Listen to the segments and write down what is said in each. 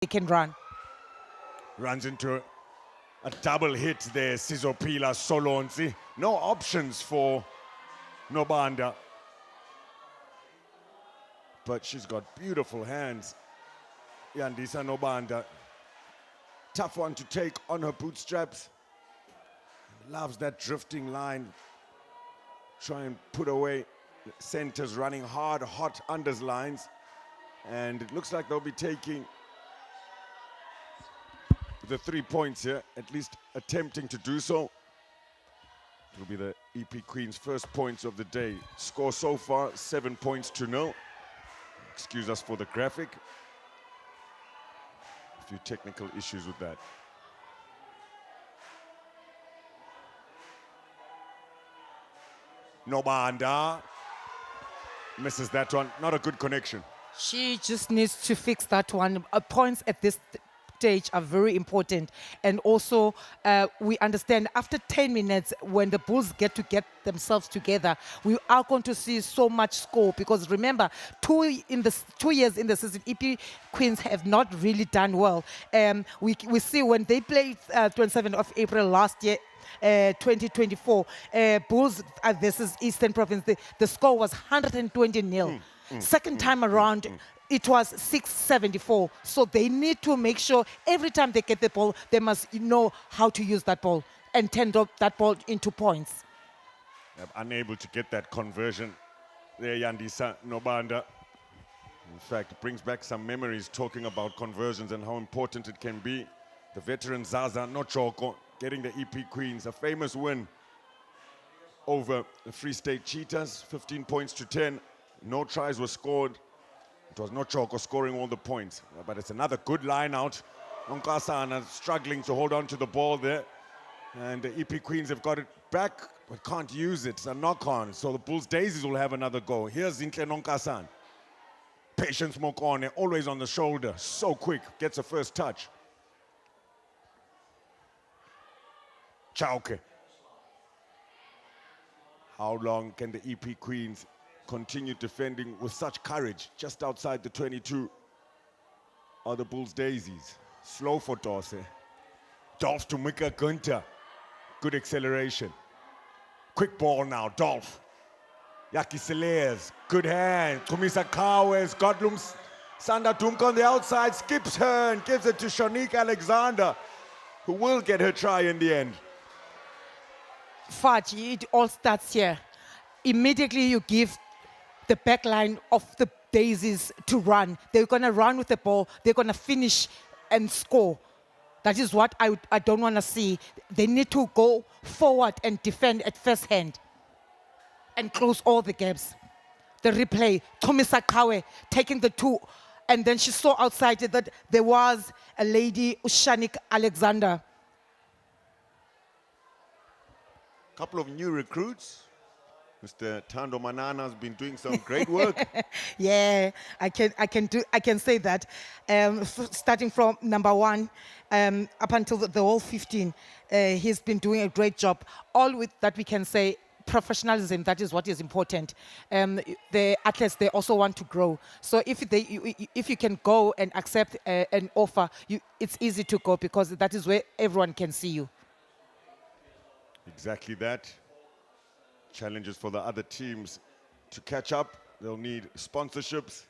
they can run. Runs into a double hit there, Sizopila Solonzi. No options for Nobanda. But she's got beautiful hands. Yandisa Nobanda. Tough one to take on her bootstraps. Loves that drifting line. Try and put away centers running hard, hot unders lines. And it looks like they'll be taking the 3 points here, at least attempting to do so. It will be the EP Queen's first points of the day. Score so far, 7 points to 0. Excuse us for the graphic. A few technical issues with that. Nobanda misses that one. Not a good connection. She just needs to fix that one. Points at this stage are very important. And also, we understand after 10 minutes, when the Bulls get themselves together, we are going to see so much score. Because remember, 2 years in the season, EP Queens have not really done well. We see when they played 27th of April last year, 2024, Bulls versus Eastern Province, the score was 120-0. Second time around, it was 674. So they need to make sure every time they get the ball, they must know how to use that ball and turn that ball into points. Unable to get that conversion there, Yandisa Nobanda. In fact, it brings back some memories talking about conversions and how important it can be. The veteran Zaza Nochoko getting the EP Queens, a famous win over the Free State Cheetahs, 15 points to 10. No tries were scored. It was Nochoko scoring all the points. But it's another good line out. Nonkasana struggling to hold on to the ball there. And the EP Queens have got it back, but can't use it. It's a knock-on. So the Bulls Daisies will have another go. Here's Zintle Nonkasan. Patience Mokone, always on the shoulder. So quick, gets a first touch. Chauke. How long can the EP Queens continue defending with such courage just outside the 22 are the Bulls Daisies? Slow for Dorse. Dolph to Mika Gunter. Good acceleration. Quick ball now, Dolph. Yaki Seleas, good hand. Kumisa Kawes, Godlum Sanda Dumka on the outside, skips her and gives it to Shanique Alexander, who will get her try in the end. Fudge, it all starts here. Immediately you give the back line of the Daisies to run. They're going to run with the ball. They're going to finish and score. That is what I don't want to see. They need to go forward and defend at first hand and close all the gaps. The replay, Tomisa Kawe taking the 2, and then she saw outside that there was a lady, Ushanik Alexander. Couple of new recruits. Mr. Tando Manana has been doing some great work. Yeah, I can say that. Starting from number 1 up until the whole 15, he's been doing a great job. All with that we can say professionalism. That is what is important. The athletes, they also want to grow. So if you can go and accept an offer, it's easy to go because that is where everyone can see you. Exactly that. Challenges for the other teams to catch up. They'll need sponsorships,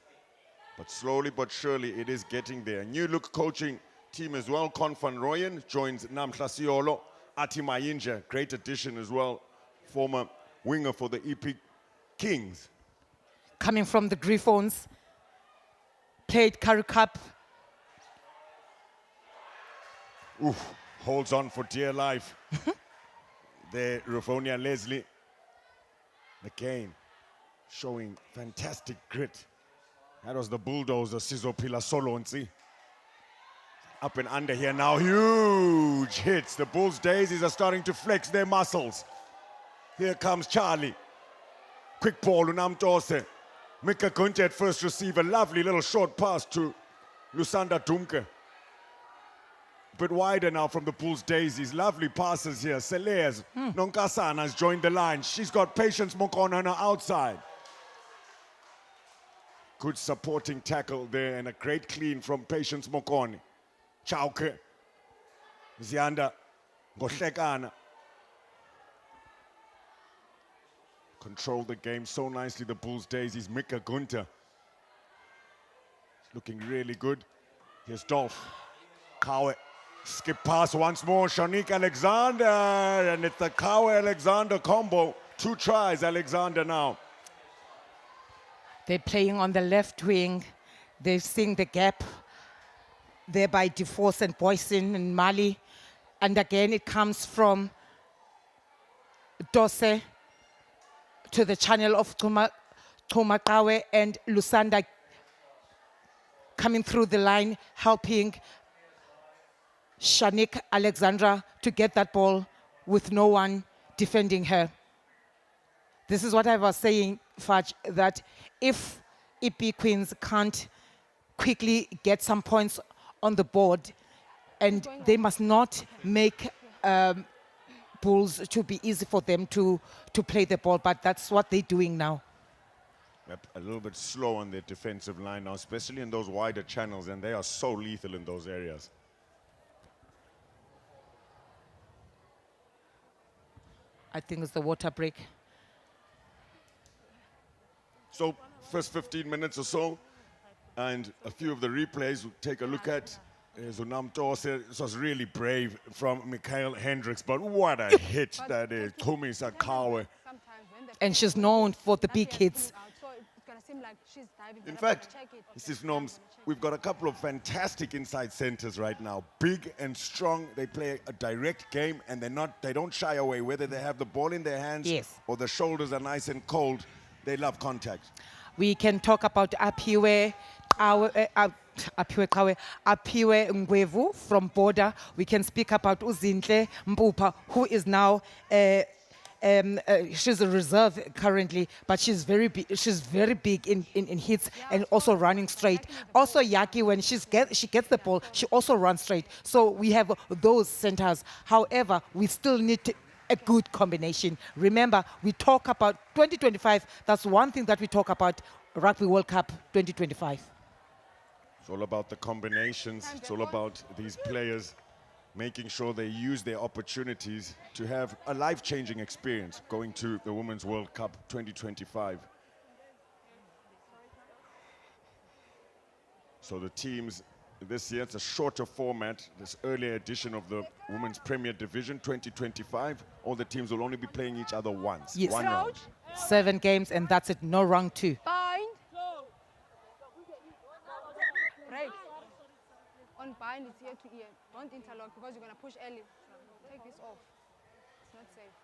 but slowly but surely it is getting there. New look coaching team as well. Confan Royan joins Namhla Siolo. Ati Mayinja, great addition as well. Former winger for the EP Kings. Coming from the Griffons, played Currie Cup. Oof, holds on for dear life. There, Rufonia Leslie. Again, showing fantastic grit. That was the bulldozer, Sizopila Solonzi. Up and under here now, huge hits. The Bulls Daisies are starting to flex their muscles. Here comes Charlie. Quick ball, Unamtose. Mika Gunte at first receiver. Lovely little short pass to Lusanda Dumke. Bit wider now from the Bulls Daisies. Lovely passes here. Seleas. Nonkasana has joined the line. She's got Patience Mokon on her outside. Good supporting tackle there and a great clean from Patience Mokoni. Chauke. Siyanda. Ngohlekana. Control the game so nicely, the Bulls Daisies. Mika Gunter. Looking really good. Here's Dolph. Kawe. Skip pass once more. Shanique Alexander. And it's the Kawe-Alexander combo. 2 tries, Alexander now. They're playing on the left wing. They're seeing the gap there by DeForce and Boyson and Mali. And again, it comes from Dose to the channel of Tomakawe and Lusanda coming through the line, helping Shanique Alexandra to get that ball with no one defending her. This is what I was saying, Fudge, that if EP Queens can't quickly get some points on the board, and they must not make Bulls to be easy for them to play the ball, but that's what they're doing now. Yep, a little bit slow on their defensive line now, especially in those wider channels, and they are so lethal in those areas. I think it's the water break. So, first 15 minutes or so, and a few of the replays we'll take a look at. Zunam Tose, it was really brave from Mikhail Hendricks, but what a hit that is. Tumisa Kawe. And she's known for the big hits. In fact, Mrs. Norms, we've got a couple of fantastic inside centers right now. Big and strong. They play a direct game, and they don't shy away. Whether they have the ball in their hands or the shoulders are nice and cold, they love contact. We can talk about Apiwe Gqeberha from Border. We can speak about Uzinhle Mpupa, who is now she's a reserve currently, but she's very big in hits and also running straight. Also Yaki, when she gets the ball, she also runs straight. So we have those centers. However, we still need a good combination. Remember, we talk about 2025. That's one thing that we talk about, Rugby World Cup 2025. It's all about the combinations. It's all about these players making sure they use their opportunities to have a life-changing experience going to the Women's World Cup 2025. So the teams this year, it's a shorter format, this earlier edition of the Women's Premier Division 2025. All the teams will only be playing each other once, yes. one round. 7 games, and that's it, no round 2. Bind. Break. On bind, it's ear to ear. Don't interlock because you're going to push early. Take this off. It's not safe.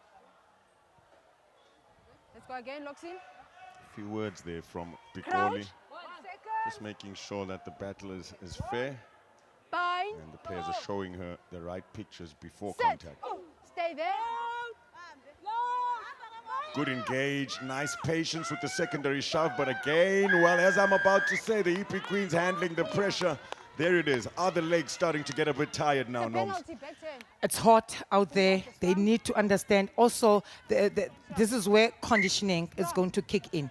Let's go again, locks in. A few words there from Pikoli. Crouch. Just making sure that the battle is fair. Bind. And the players are showing her the right pictures before Set. contact. Stay there. Good engage, nice patience with the secondary shove, but again, well, as I'm about to say, the EP Queens handling the pressure. There it is, other legs starting to get a bit tired now, Noms. It's hot out there. They need to understand. Also, this is where conditioning is going to kick in.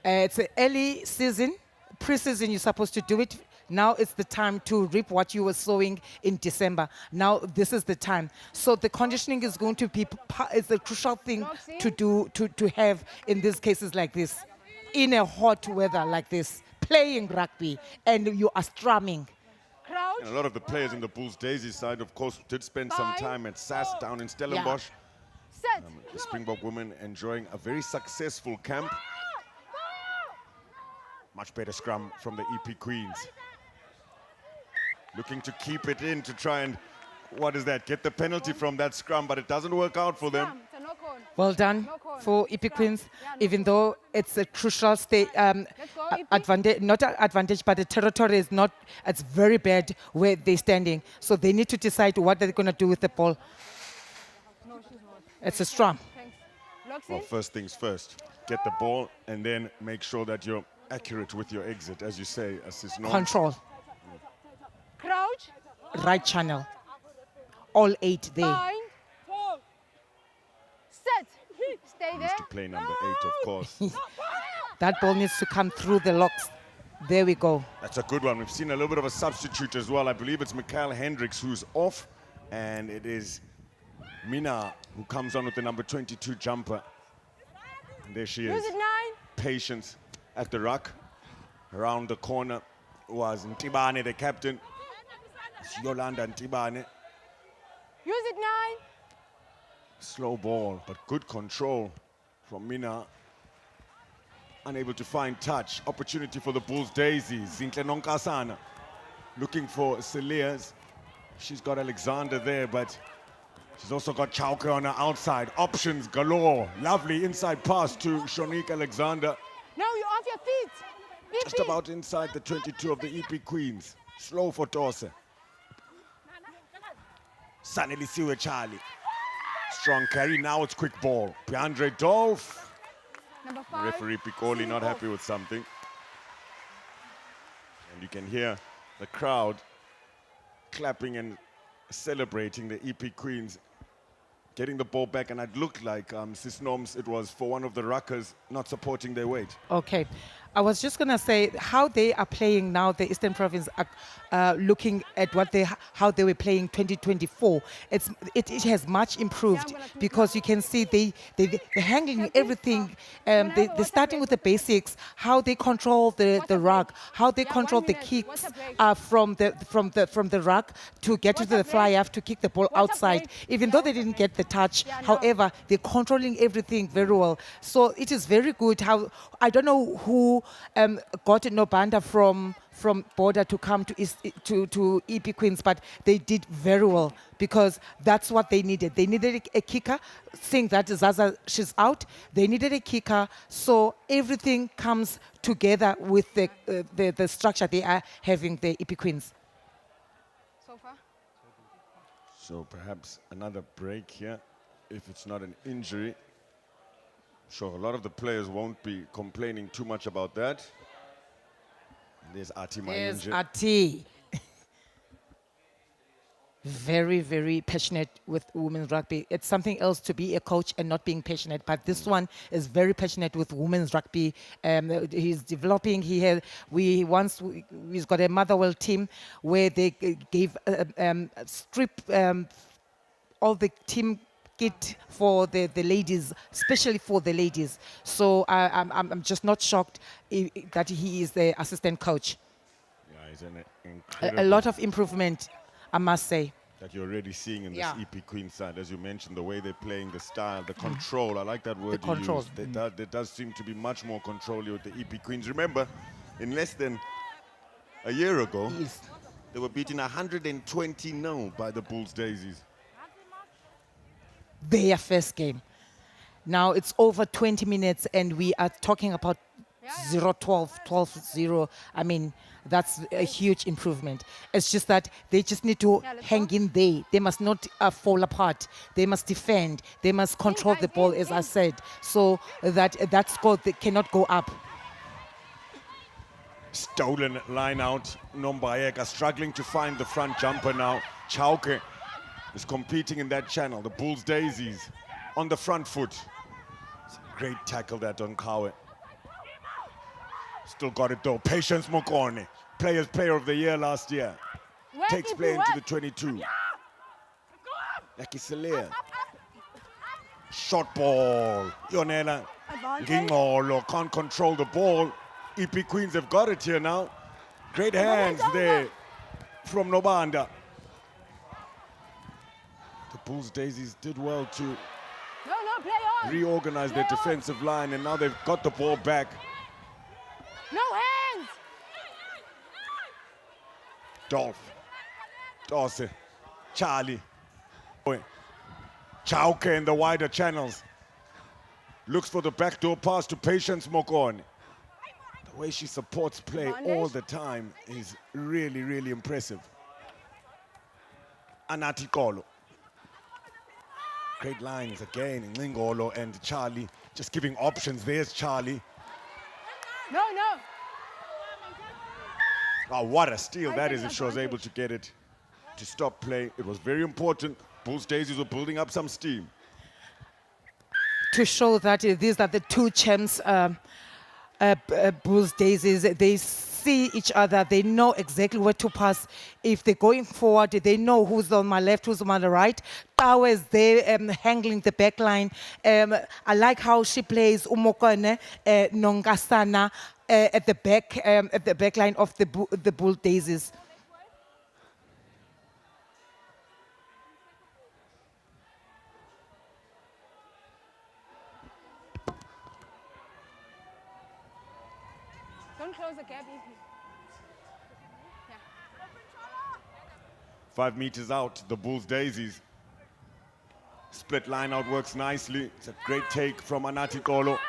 It's an early season. Pre-season, you're supposed to do it. Now it's the time to reap what you were sowing in December. Now this is the time. So the conditioning is going to be, it's a crucial thing to do, to have in these cases like this. In a hot weather like this, playing rugby, and you are strumming. And a lot of the players in the Bulls Daisies side, of course, did spend some time at SAS down in Stellenbosch. The Springbok women enjoying a very successful camp. Much better scrum from the EP Queens. Looking to keep it in to try and, what is that, get the penalty from that scrum, but it doesn't work out for them. Well done for EP Queens, even though it's a crucial advantage, not an advantage, but the territory is not, it's very bad where they're standing. So they need to decide what they're going to do with the ball. It's a scrum. Well, first things first, get the ball and then make sure that you're accurate with your exit, as you say, assist no control. Crouch. Right channel. All 8 there. Bind. Set. Stay there. Used to play number 8, of course. That ball needs to come through the locks. There we go. That's a good one. We've seen a little bit of a substitute as well. I believe it's Mikael Hendricks who's off, and it is Mina who comes on with the number 22 jumper. And there she is. Use it, 9. Patience at the ruck. Around the corner was Ntibane, the captain. It's Yolanda Ntibane. Use it, 9. Slow ball, but good control from Mina. Unable to find touch. Opportunity for the Bulls Daisies. Zintle Nonkasana looking for Celias. She's got Alexander there, but she's also got Chauke on her outside. Options galore. Lovely inside pass to Shonique Alexander. No, you're off your feet. Just about inside the 22 of the EP Queens. Slow for Torse. Sanelisiwe Charlie. Strong carry, now it's quick ball. Piandre Dolph. Number 5. Referee Pikoli not happy with something. And you can hear the crowd clapping and celebrating the EP Queens getting the ball back, and it looked like Sis Noms, it was for one of the ruckers not supporting their weight. Okay. I was just going to say how they are playing now, the Eastern Province, looking at how they were playing 2024. It has much improved because you can see they're handling everything. They're starting with the basics, how they control the ruck, how they control the kicks from the ruck to get to the fly half to kick the ball outside. Even though they didn't get the touch, however, they're controlling everything very well. So it is very good how, I don't know who got Nobanda from border to come to EP Queens, but they did very well because that's what they needed. They needed a kicker, seeing that Zaza, she's out. They needed a kicker, so everything comes together with the structure they are having, the EP Queens. So far. So perhaps another break here, if it's not an injury. Sure, a lot of the players won't be complaining too much about that. There's Ati There's Mayunje. Ati. Very, very passionate with women's rugby. It's something else to be a coach and not being passionate, but this one is very passionate with women's rugby. He's developing. He's got a Motherwell team where they gave strip all the team kit for the ladies, especially for the ladies. So I'm just not shocked that he is the assistant coach. Yeah, he's an incredible. A lot of improvement, I must say. That you're already seeing in this Yeah. EP Queen side, as you mentioned, the way they're playing, the style, the control. I like that word The you control. used. There does seem to be much more control here with the EP Queens. Remember, in less than a year ago, Yes. they were beaten 120-0 by the Bulls Daisies. Their first game. Now it's over 20 minutes and we are talking about 0-12, 12-0. I mean, that's a huge improvement. It's just that they just need to hang in there. They must not fall apart. They must defend. They must control the ball, as I said, so that score cannot go up. Stolen line out. Nombayeka struggling to find the front jumper now. Chauke is competing in that channel. The Bulls Daisies on the front foot. It's a great tackle that on Kawe. Still got it though. Patience Mokone, player of the year last year. Takes play into the 22. Yakiselea. Short ball. Yonela Ngingolo can't control the ball. EP Queens have got it here now. Great hands there from Nobanda. The Bulls Daisies did well to No, play on. reorganize their defensive line, and now they've got the ball back. No hands. Dolph, Dorse, Charlie, Chauke in the wider channels. Looks for the backdoor pass to Patience Mokone. The way she supports play all the time is really, really impressive. Anati Kolo. Great lines again, Ngingolo and Charlie just giving options. There's Charlie. No. Oh, what a steal that is if she was able to get it to stop play. It was very important. Bulls Daisies were building up some steam. To show that these are the two champs Bulls Daisies, they see each other. They know exactly where to pass. If they're going forward, they know who's on my left, who's on my right. Tawa is there handling the back line. I like how she plays Umokone Nongasana at the back line of the Bull Daisies. Don't close the gap, EP. Yeah. 5 meters out, the Bulls Daisies. Split line out works nicely. It's a great take from Anati Kolo.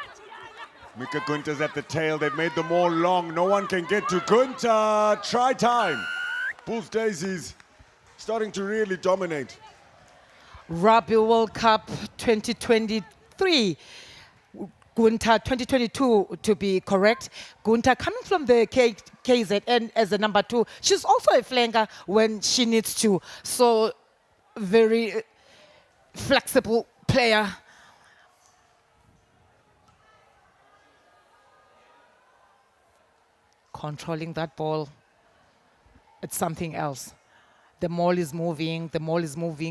Mika Gunter's at the tail. They've made them all long. No one can get to Gunter. Try time. Bulls Daisies starting to really dominate. Rugby World Cup 2023. Gunter 2022 to be correct. Gunter coming from the KZN as a number 2. She's also a flanker when she needs to. So very flexible player. Controlling that ball. It's something else. The maul is moving,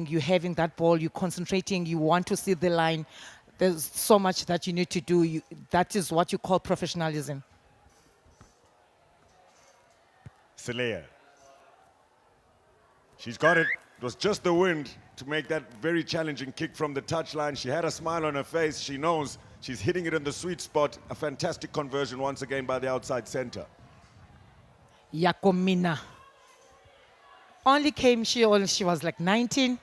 you're having that ball, you're concentrating, you want to see the line. There's so much that you need to do. That is what you call professionalism. Seleya. She's got it. It was just the wind to make that very challenging kick from the touchline. She had a smile on her face. She knows she's hitting it in the sweet spot. A fantastic conversion once again by the outside center. Yakomina. Only came, she was like 19,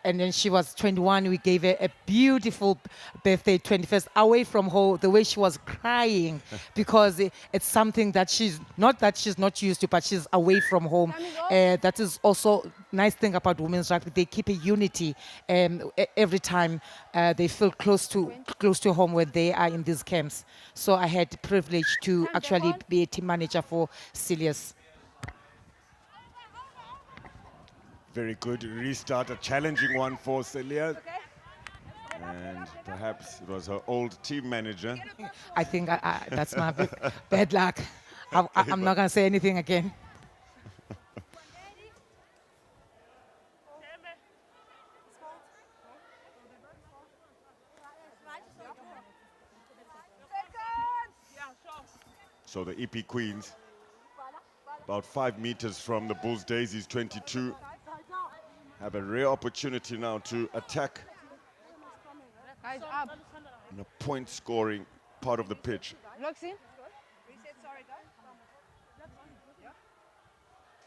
and then she was 21. We gave her a beautiful birthday, 21st, away from home, the way she was crying, because it's something that she's not used to, but she's away from home. That is also nice thing about women's rugby. They keep a unity every time they feel close to home when they are in these camps. So I had the privilege to actually be a team manager for Silius. Very good restart, a challenging one for Celia. And perhaps it was her old team manager. I think that's my bad luck. I'm not going to say anything again. So the EP Queens, about 5 meters from the Bulls Daisies 22, have a rare opportunity now to attack Guys, up. in a point-scoring part of the pitch. Locks in.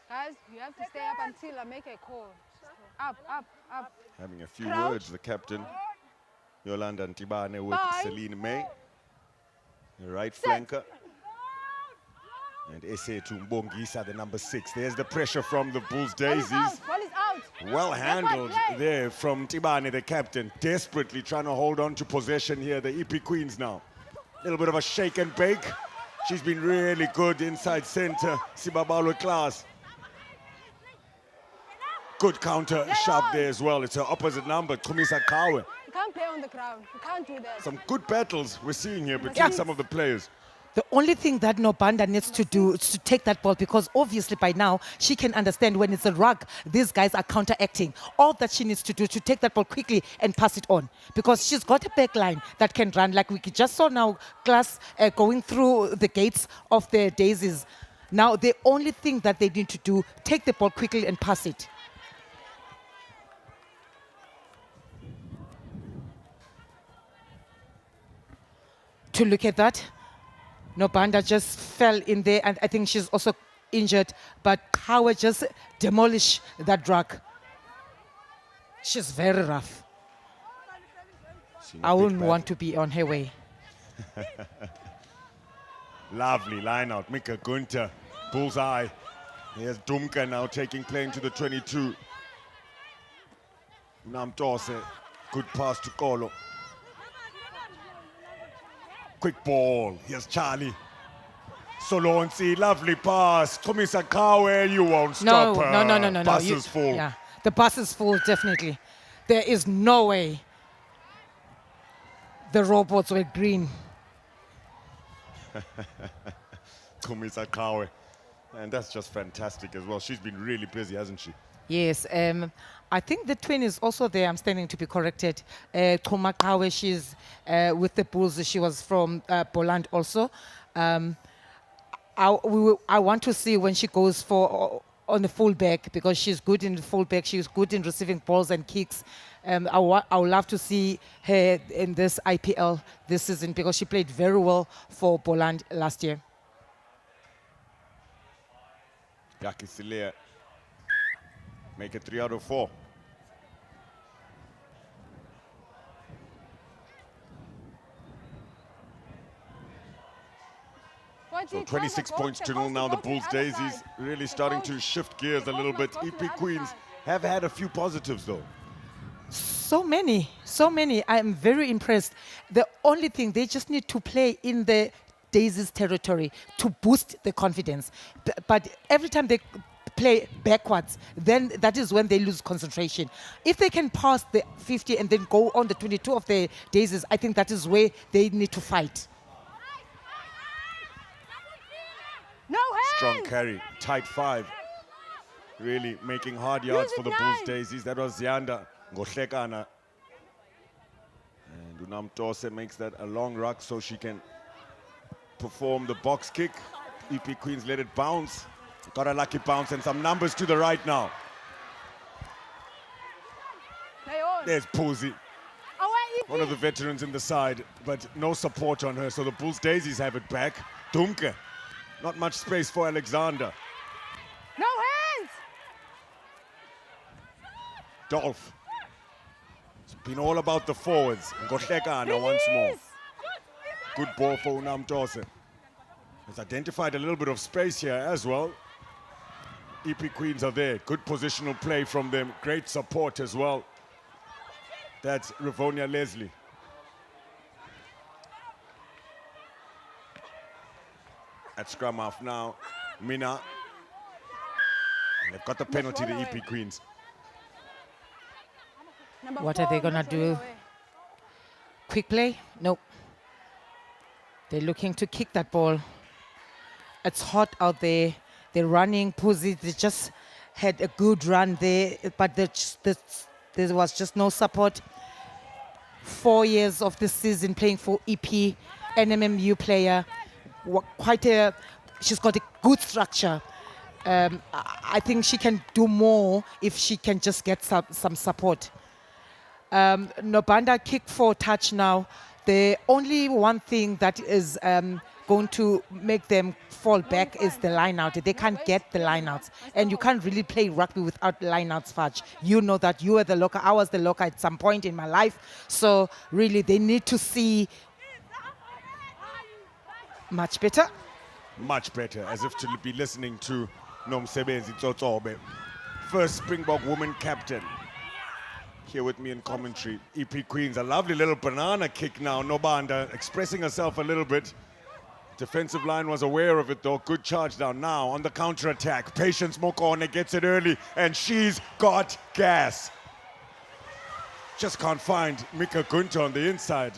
Guys, you have to stay up until I make a call. Up, up, up. Having a few words, the captain, Yolanda Ntibane, with Celine May, the right flanker. And Esetu Mbongisa, the number 6. There's the pressure from the Bulls Daisies. Ball is out. Well handled there from Tibane, the captain, desperately trying to hold on to possession here. The EP Queens now. A little bit of a shake and bake. She's been really good inside center. Sibabalo class. Good counter shove there as well. It's her opposite number, Kumisa Kawe. You can't play on the ground. You can't do that. Some good battles we're seeing here between some of the players. The only thing that Nobanda needs to do is to take that ball, because obviously by now she can understand when it's a rug, these guys are counteracting. All that she needs to do is to take that ball quickly and pass it on, because she's got a back line that can run, like we just saw now, class going through the gates of the Daisies. Now the only thing that they need to do, take the ball quickly and pass it. To look at that, Nobanda just fell in there, and I think she's also injured, but Howard just demolished that drug. She's very rough. I wouldn't want to be on her way. Lovely line out, Mika Gunter, bullseye. Here's Dumka now taking play into the 22. Namtose, good pass to Kolo. Quick ball, here's Charlie. Solonsi, lovely pass. Komisa Kawe, you won't stop her. No. Bus is full. Yeah, the bus is full, definitely. There is no way the robots were green. Kumisa Kawe. And that's just fantastic as well. She's been really busy, hasn't she? Yes, I think the twin is also there. I'm standing to be corrected. Kumakawe, she's with the Bulls. She was from Poland also. I want to see when she goes for on the fullback because she's good in the fullback. She's good in receiving balls and kicks. I would love to see her in this IPL this season because she played very well for Poland last year. Yaki Silea. Make it 3 out of 4. So 26 points to 0 now. The Bulls Daisies really starting to shift gears a little bit. EP Queens have had a few positives though. So many, so many. I'm very impressed. The only thing, they just need to play in the Daisies territory to boost the confidence. But every time they play backwards, then that is when they lose concentration. If they can pass the 50 and then go on the 22 of the Daisies, I think that is where they need to fight. No hands! Strong carry, tight 5. Really making hard yards for the Bulls Daisies. That was Siyanda, Gqeberha. And Unamtose makes that a long ruck so she can perform the box kick. EP Queens let it bounce. Got a lucky bounce and some numbers to the right now. Play on. There's Posey, Away, EP. one of the veterans in the side, but no support on her, so the Bulls Daisies have it back. Dumke, not much space for Alexander. No hands! Dolph. It's been all about the forwards. Gqeberha once more. Good ball for Unamtose. Has identified a little bit of space here as well. EP Queens are there. Good positional play from them. Great support as well. That's Rivonia Leslie. At scrum half now, Mina. And they've got the penalty, the EP Queens. What are they gonna do? Quick play? Nope. They're looking to kick that ball. It's hot out there. They're running. Pussy, they just had a good run there, but there was just no support. 4 years of this season playing for EP, NMMU player. She's got a good structure. I think she can do more if she can just get some support. Nobanda kick for touch now. The only one thing that is going to make them fall back is the line-out. They can't get the line-outs. And you can't really play rugby without line-outs, Fudge. You know that. You were the locker. I was the locker at some point in my life. So really, they need to see much better. Much better, as if to be listening to Nomsebenzi Tsotsobe. First Springbok woman captain. Here with me in commentary. EP Queens, a lovely little banana kick now. Nobanda expressing herself a little bit. Defensive line was aware of it though. Good charge down now on the counter attack. Patience Mokone gets it early and she's got gas. Just can't find Mika Gunter on the inside.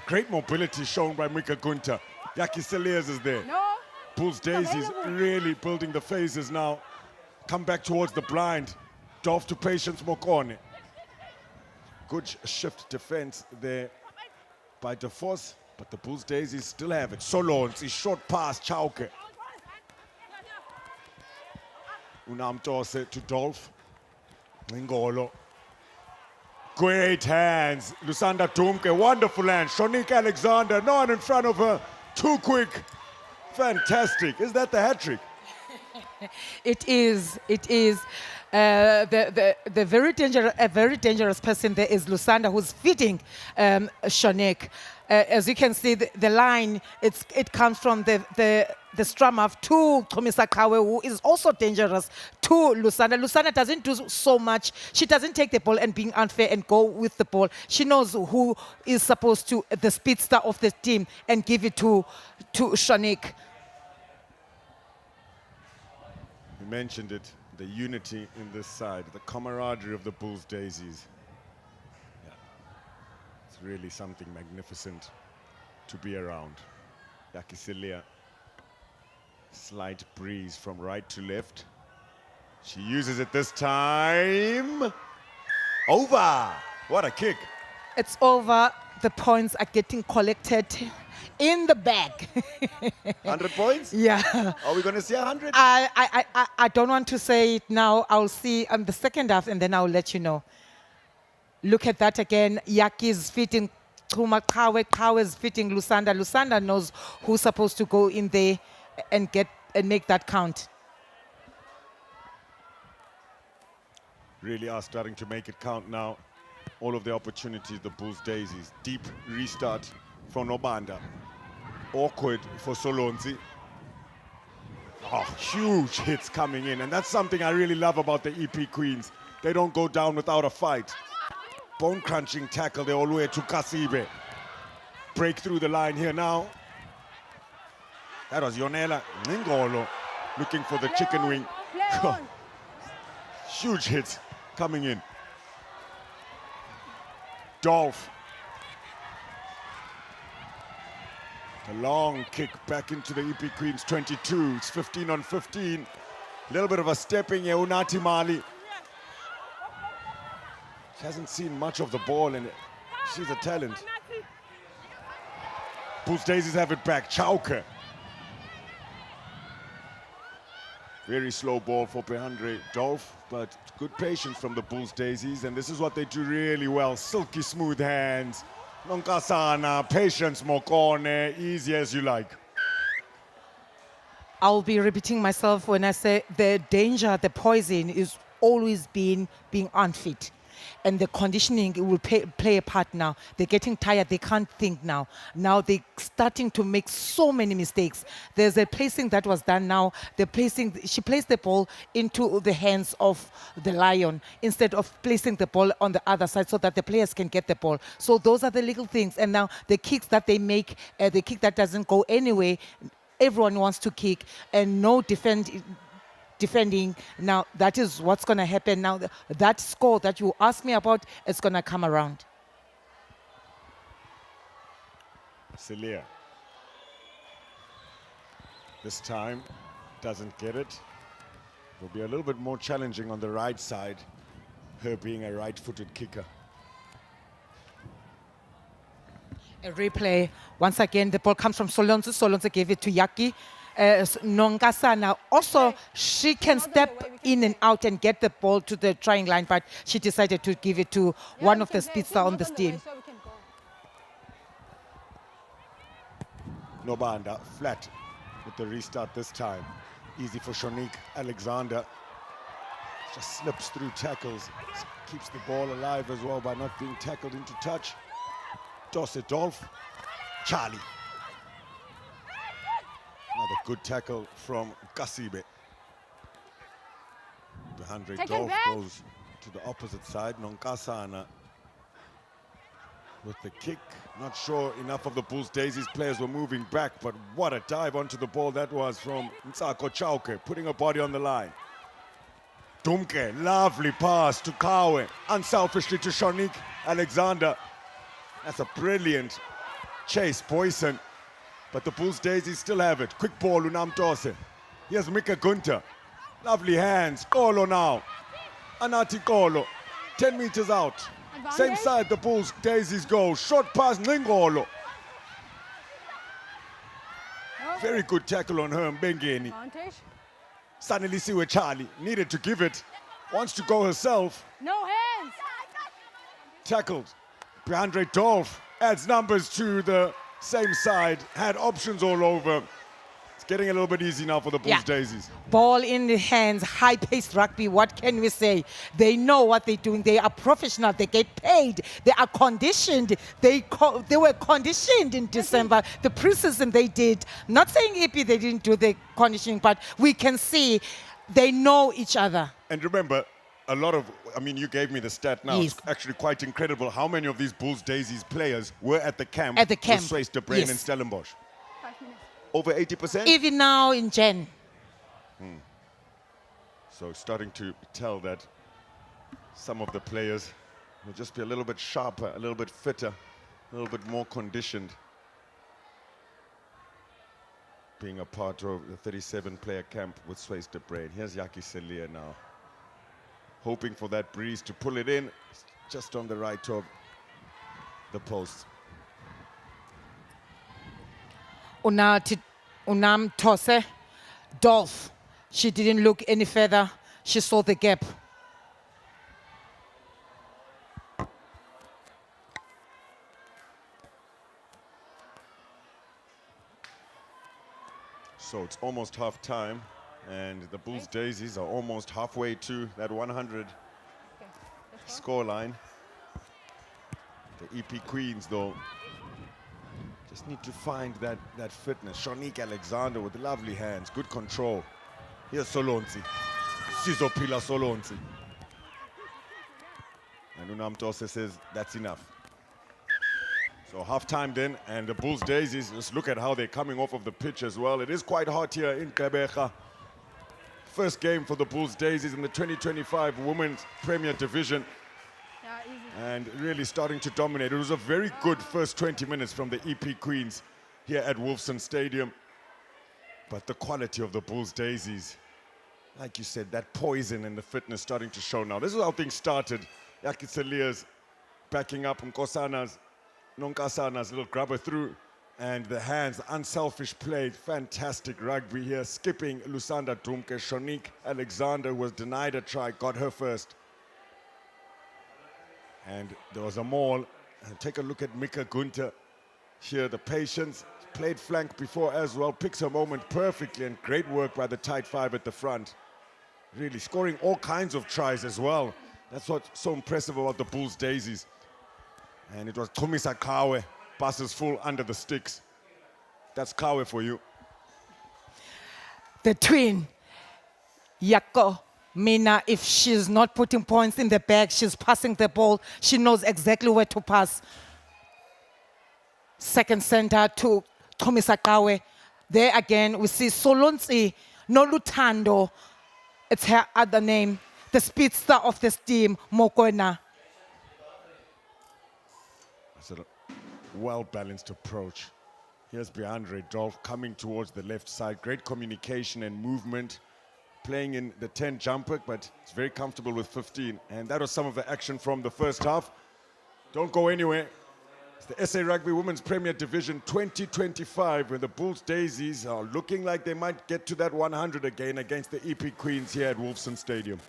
Great mobility shown by Mika Gunter. Yaki Seliers is there. No. Bulls Daisies really building the phases now. Come back towards the blind. Dolph to Patience Mokone. Good shift defense there by DeForce, but the Bulls Daisies still have it. Solons is short pass, Chauke. Unamtose to Dolph. Ngolo. Great hands. Lusanda Tumke, wonderful hands. Shonique Alexander, no one in front of her. Too quick. Fantastic. Is that the hat trick? It is. It is. The very dangerous person there is Lusanda, who's feeding Shonique. As you can see, the line it comes from the scrum half to Tomisakawe, who is also dangerous, to Lusanda. Lusanda doesn't do so much. She doesn't take the ball and being unfair and go with the ball. She knows who is supposed to, the speedster of the team, and give it to Shonique. You mentioned it, the unity in this side, the camaraderie of the Bulls Daisies. Yeah. It's really something magnificent to be around. Yakisilia. Slight breeze from right to left. She uses it this time. Over. What a kick. It's over. The points are getting collected in the bag. 100 points? Yeah. Are we going to see 100? I don't want to say it now. I'll see on the second half and then I'll let you know. Look at that again. Yaki is fitting Chuma, Kawe is fitting Lusanda. Lusanda knows who's supposed to go in there and make that count. Really are starting to make it count now. All of the opportunities, the Bulls Daisies. Deep restart from Nobanda. Awkward for Solonzi. Oh, huge hits coming in. And that's something I really love about the EP Queens. They don't go down without a fight. Bone-crunching tackle there all the way to Gqeberha. Break through the line here now. That was Yonela Ngolo looking for the chicken wing. Huge hits coming in. Dolph. A long kick back into the EP Queens 22. It's 15 on 15. A little bit of a stepping here, Unati Mali. She hasn't seen much of the ball and she's a talent. Bulls Daisies have it back. Chauke. Very slow ball for Behandre Dolph, but good patience from the Bulls Daisies, and this is what they do really well. Silky smooth hands. Nonkasana, patience, Mokone, easy as you like. I'll be repeating myself when I say the danger, the poison is always being unfit. And the conditioning will play a part now. They're getting tired, they can't think now. Now they're starting to make so many mistakes. There's a placing that was done now. She placed the ball into the hands of the Lion instead of placing the ball on the other side so that the players can get the ball. So those are the little things. And now the kicks that they make, the kick that doesn't go anyway, everyone wants to kick and no defending. Now that is what's going to happen now. That score that you asked me about is going to come around. Celia. This time doesn't get it. Will be a little bit more challenging on the right side, her being a right-footed kicker. A replay. Once again, the ball comes from Solonze. Solonze gave it to Yaki. Nongasana also, she can step in and out and get the ball to the trying line, but she decided to give it to one of the speedster on the team. Nobanda flat with the restart this time. Easy for Shonique Alexander. Just slips through tackles. Keeps the ball alive as well by not being tackled into touch. Dosse Dolph. Charlie. Another good tackle from Gqeberha. Behandre Dolph goes to the opposite side. Nonkasana with the kick. Not sure enough of the Bulls Daisies players were moving back, but what a dive onto the ball that was from Ntsako Chauke, putting her body on the line. Dumke, lovely pass to Kawe, unselfishly to Shonique Alexander. That's a brilliant chase, Boyson. But the Bulls Daisies still have it. Quick ball, Unam Tose. Here's Mika Gunter. Lovely hands. Kolo now. Anati Kolo. 10 meters out. Same side the Bulls Daisies go. Short pass, Ngolo. Very good tackle on her, Mbengeni. Sanelisiwe Charlie needed to give it. Wants to go herself. No hands. Tackled. Behandre Dolph adds numbers to the same side, had options all over. It's getting a little bit easy now for the Bulls Daisies. Ball in the hands, high-paced rugby, what can we say? They know what they're doing. They are professional. They get paid. They are conditioned. They were conditioned in December. The preseason they did. Not saying EP they didn't do the conditioning, but we can see they know each other. And remember, a lot of, you gave me the stat now. Yes. It's actually quite incredible how many of these Bulls Daisies players were at the camp. At the camp. With Swayster, Brain Yes. and Stellenbosch. 5 minutes. Over 80%? Even now in Jan. So starting to tell that some of the players will just be a little bit sharper, a little bit fitter, a little bit more conditioned. being a part of the 37-player camp with Gqeberha. Here's Siyanda now, hoping for that breeze to pull it in, just on the right of the post. Unam Tose, Dolph. She didn't look any further. She saw the gap. So it's almost half time, and the Bulls Daisies are almost halfway to that 100 scoreline. The EP Queens, though, just need to find that fitness. Shonique Alexander with lovely hands, good control. Here's Solonzi. Sizopila Solonzi. And Unam Tose says that's enough. So half-time then, and the Bulls Daisies, just look at how they're coming off of the pitch as well. It is quite hot here in Gqeberha. First game for the Bulls Daisies in the 2025 Women's Premier Division. Yeah, easy. And really starting to dominate. It was a very good first 20 minutes from the EP Queens here at Wolfson Stadium. But the quality of the Bulls Daisies, like you said, that poison and the fitness starting to show now. This is how things started. Yakitselia's backing up Nkosana's, Nonkasana's little grabber through, and the hands, unselfish play, fantastic rugby here, skipping Lusanda Dumke. Shonique Alexander was denied a try, got her first. And there was a maul. And take a look at Mika Gunter here, the patience, played flank before as well, picks her moment perfectly, and great work by the tight five at the front. Really scoring all kinds of tries as well. That's what's so impressive about the Bulls Daisies. And it was Tomisa Kawe, passes full under the sticks. That's Kawe for you. The twin, Yako. Mina, if she's not putting points in the bag, she's passing the ball. She knows exactly where to pass. Second center to Tomisakawe. There again, we see Solonzi Nolutando. It's her other name. The speedster of this team, Mokoena. It's a well-balanced approach. Here's Beandre Dolph coming towards the left side. Great communication and movement. Playing in the 10 jumper, but it's very comfortable with 15. And that was some of the action from the first half. Don't go anywhere. It's the SA Rugby Women's Premier Division 2025, where the Bulls Daisies are looking like they might get to that 100 again against the EP Queens here at Wolfson Stadium.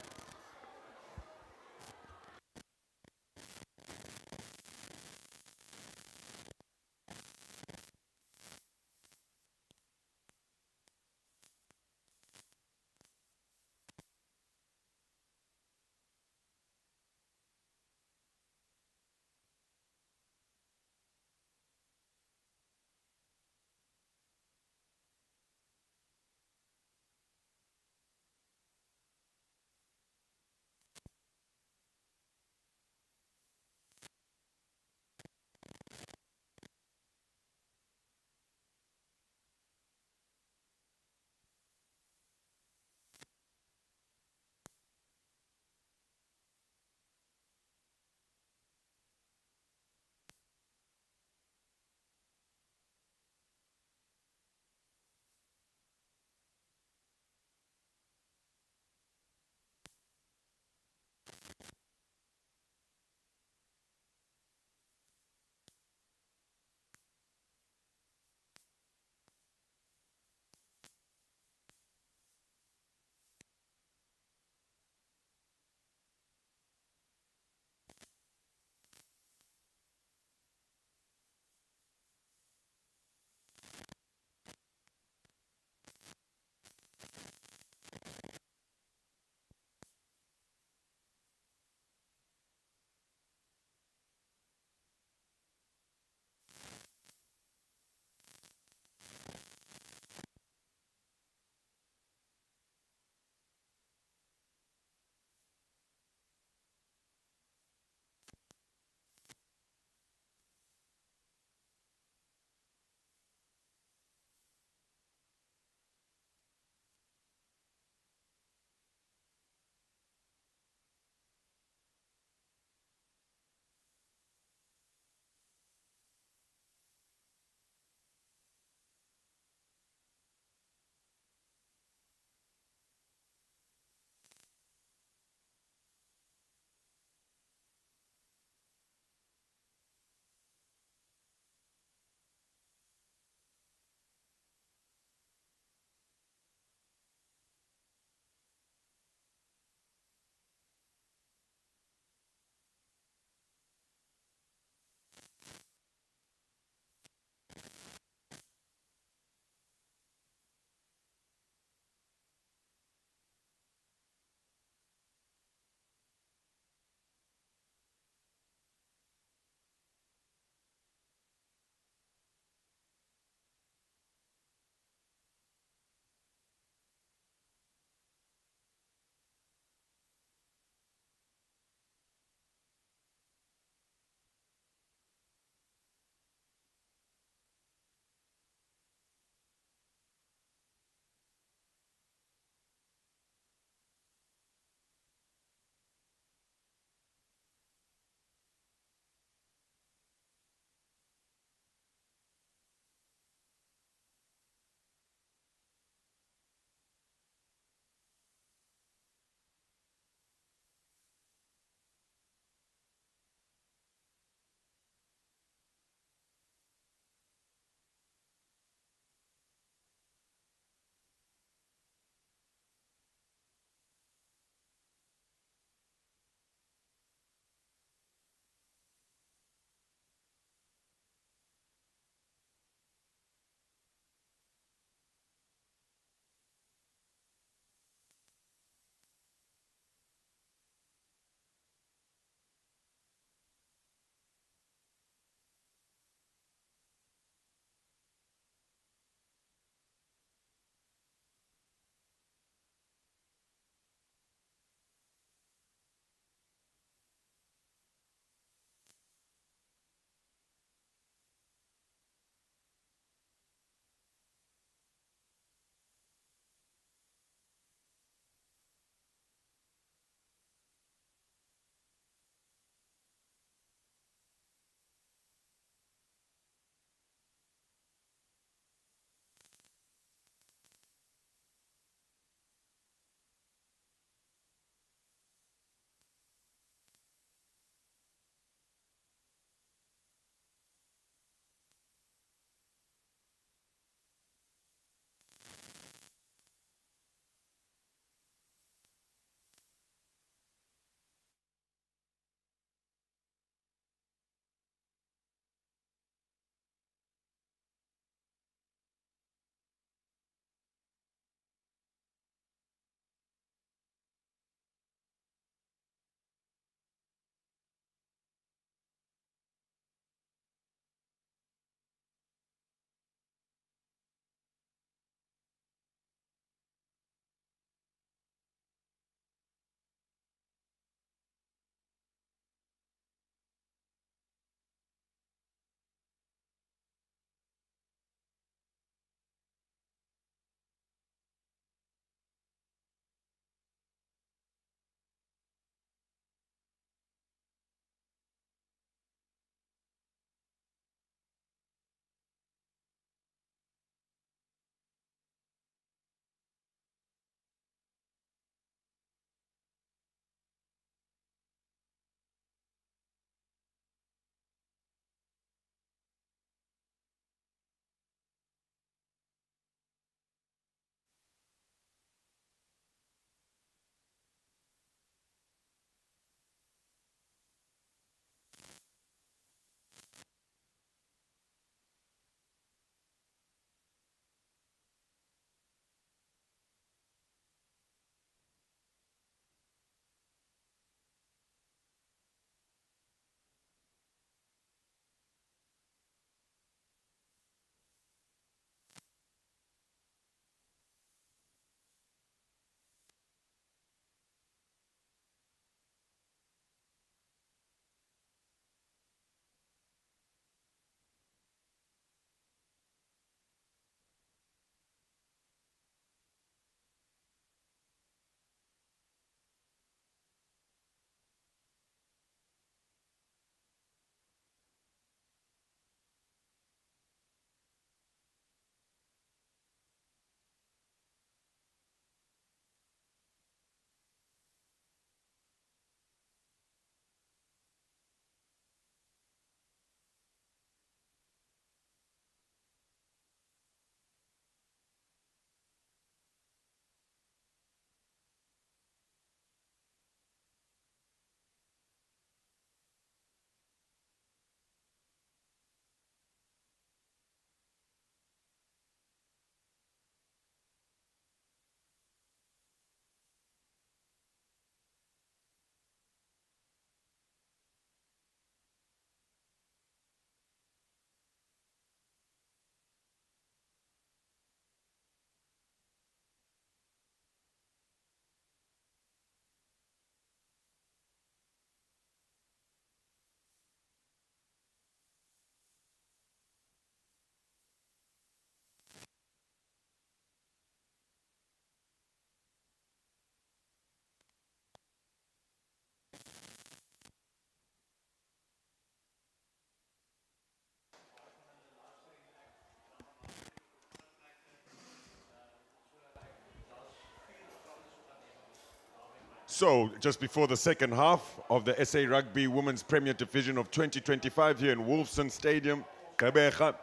So, just before the second half of the SA Rugby Women's Premier Division of 2025 here in Wolfson Stadium, Gqeberha,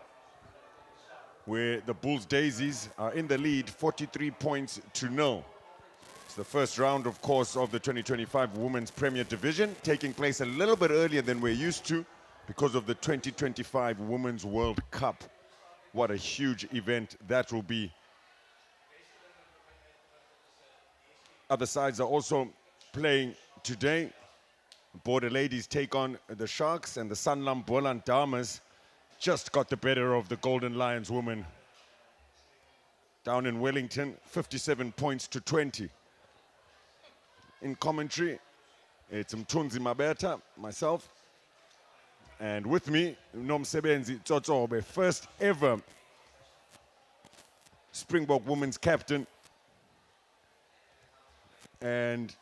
where the Bulls Daisies are in the lead 43 points to 0. It's the first round, of course, of the 2025 Women's Premier Division, taking place a little bit earlier than we're used to because of the 2025 Women's World Cup. What a huge event that will be. Other sides are also playing today. Border Ladies take on the Sharks, and the Sanlam Boland Damas just got the better of the Golden Lions women down in Wellington, 57 points to 20. In commentary, it's Mthunzi Mabeta, myself, and with me, Nomsebenzi Tsotsobe, first ever Springbok women's captain. And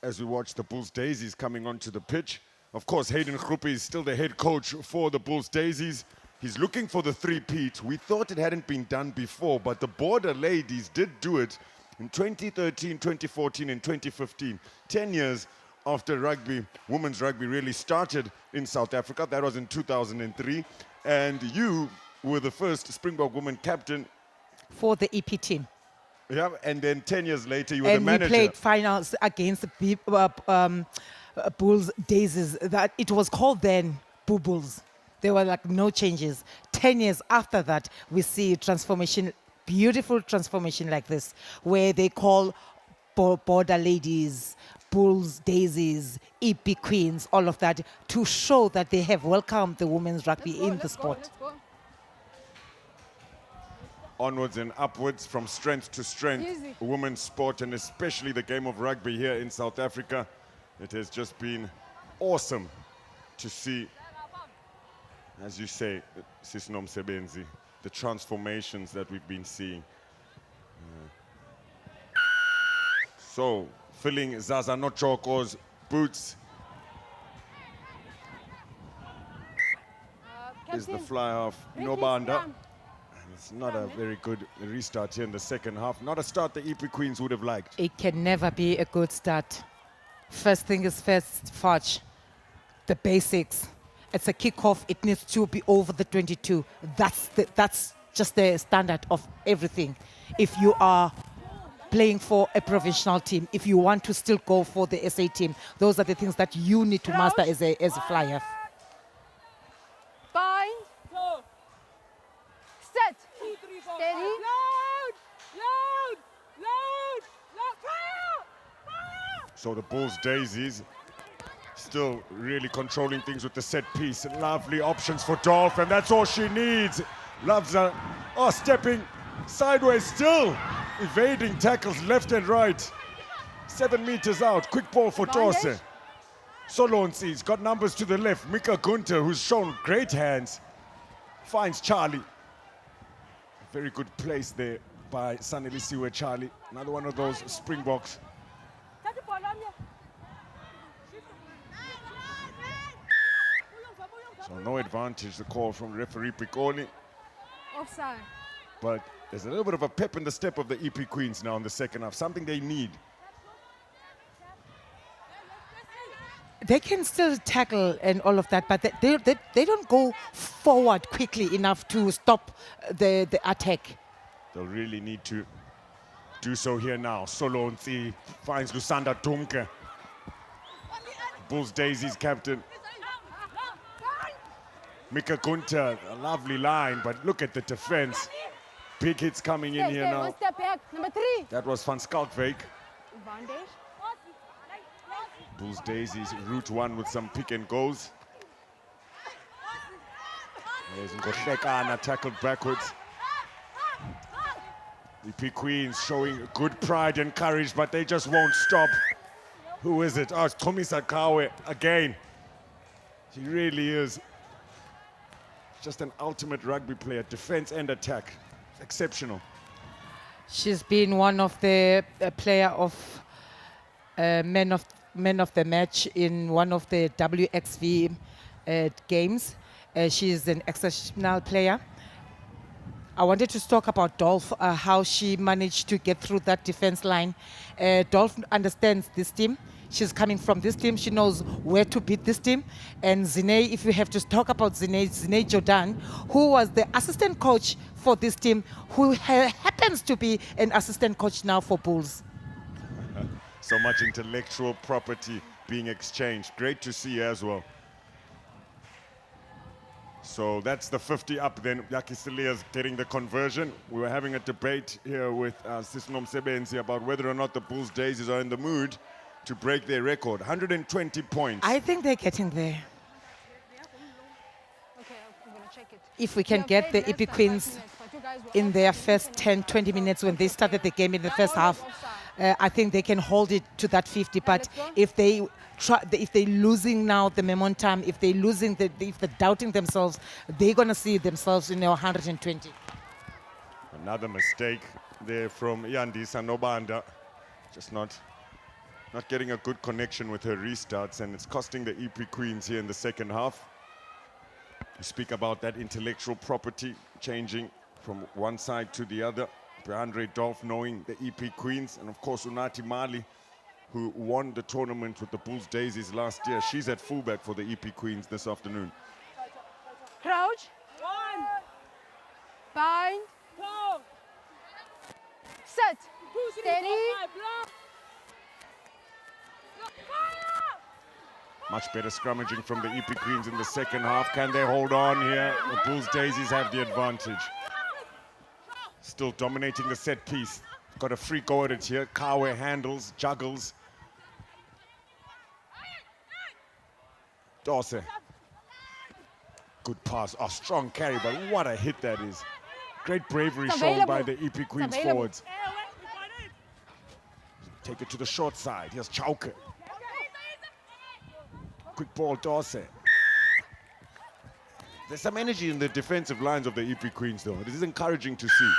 as we watch the Bulls Daisies coming onto the pitch, of course, Hayden Gqeberha is still the head coach for the Bulls Daisies. He's looking for the three-peat. We thought it hadn't been done before, but the Border Ladies did do it in 2013, 2014, and 2015. 10 years after rugby, women's rugby really started in South Africa. That was in 2003. And you were the first Springbok woman captain. For the EP team. Yeah, and then 10 years later, you were the And manager. we played finals against the Bulls Daisies. That it was called then Boo Bulls. There were like no changes. 10 years after that, we see transformation, beautiful transformation like this, where they call Border Ladies, Bulls Daisies, EP Queens, all of that, to show that they have welcomed the women's rugby in the sport. Let's go. Onwards and upwards, from strength to strength, Easy. women's sport, and especially the game of rugby here in South Africa. It has just been awesome to see, as you say, Sis Nomsebenzi, the transformations that we've been seeing. So, filling Zaza Nochoko's boots is the Captain, fly half break Nobanda. his arm. It's not a very good restart here in the second half. Not a start the EP Queens would have liked. It can never be a good start. First thing is first, Fudge. The basics. It's a kickoff. It needs to be over the 22. That's just the standard of everything. If you are playing for a professional team, if you want to still go for the SA team, those are the things that you need to master as a fly half. Bind. Set. Steady. So the Bulls Daisies still really controlling things with the set piece. Lovely options for Dolph, and that's all she needs. Loves her. Oh, stepping sideways still. Evading tackles left and right. 7 meters out. Quick ball for Tose. Solonsi's got numbers to the left. Mika Gunter, who's shown great hands, finds Charlie. Very good place there by Sanelisiwe Charlie. Another one of those Springboks. So no advantage, the call from referee Pikoli. Offside. But there's a little bit of a pep in the step of the EP Queens now in the second half, something they need. They can still tackle and all of that, but they don't go forward quickly enough to stop the attack. They'll really need to do so here now. Solonsi finds Lusanda Dumke. Bulls Daisies captain. Mika Gunter, a lovely line, but look at the defense. Big hits coming in here One now. step back. Number 3. That was Van Skalkwyk. Advantage. Bulls Daisies route one with some pick and goes. There's Ngohlekana tackled backwards. EP Queens showing good pride and courage, but they just won't stop. Who is it? Oh, it's Tomisa Kawe again. He really is just an ultimate rugby player, defense and attack. Exceptional. She's been one of the player of men of the match in one of the WXV games. She is an exceptional player. I wanted to talk about Dolph, how she managed to get through that defense line. Dolph understands this team. She's coming from this team. She knows where to beat this team. And Zine, if you have to talk about Zine Jordan, who was the assistant coach for this team, who happens to be an assistant coach now for Bulls. So much intellectual property being exchanged. Great to see as well. So that's the 50 up then. Yakisilia's getting the conversion. We were having a debate here with Sisnom Sebenzi about whether or not the Bulls Daisies are in the mood to break their record. 120 points. I think they're getting there. Okay, I'm going to check it. If we can have get the played EP less than 5 Queens minutes, but you guys were in their offside. first 10, 20 minutes when they started the game in the first half, I think they can hold it to that 50. But if they if they're losing now the momentum, if they're losing if they're doubting themselves, they're gonna see themselves in their 120. Another mistake there from Yandisa Nobanda. Just not getting a good connection with her restarts, and it's costing the EP Queens here in the second half. You speak about that intellectual property changing from one side to the other. Andre Dolph knowing the EP Queens, and of course Unati Mali, who won the tournament with the Bulls Daisies last year. She's at fullback for the EP Queens this afternoon. Crouch. Bind. Set. Steady. Much better scrummaging from the EP Queens in the second half. Can they hold on here? The Bulls Daisies have the advantage. Still dominating the set piece. Got a free go at it here. Kawe handles, juggles. Dorse. Good pass. Oh, strong carry, but what a hit that is. Great bravery shown by the EP Queens forwards. Take it to the short side. Here's Chauke. Quick ball, Dorse. There's some energy in the defensive lines of the EP Queens, though. This is encouraging to see.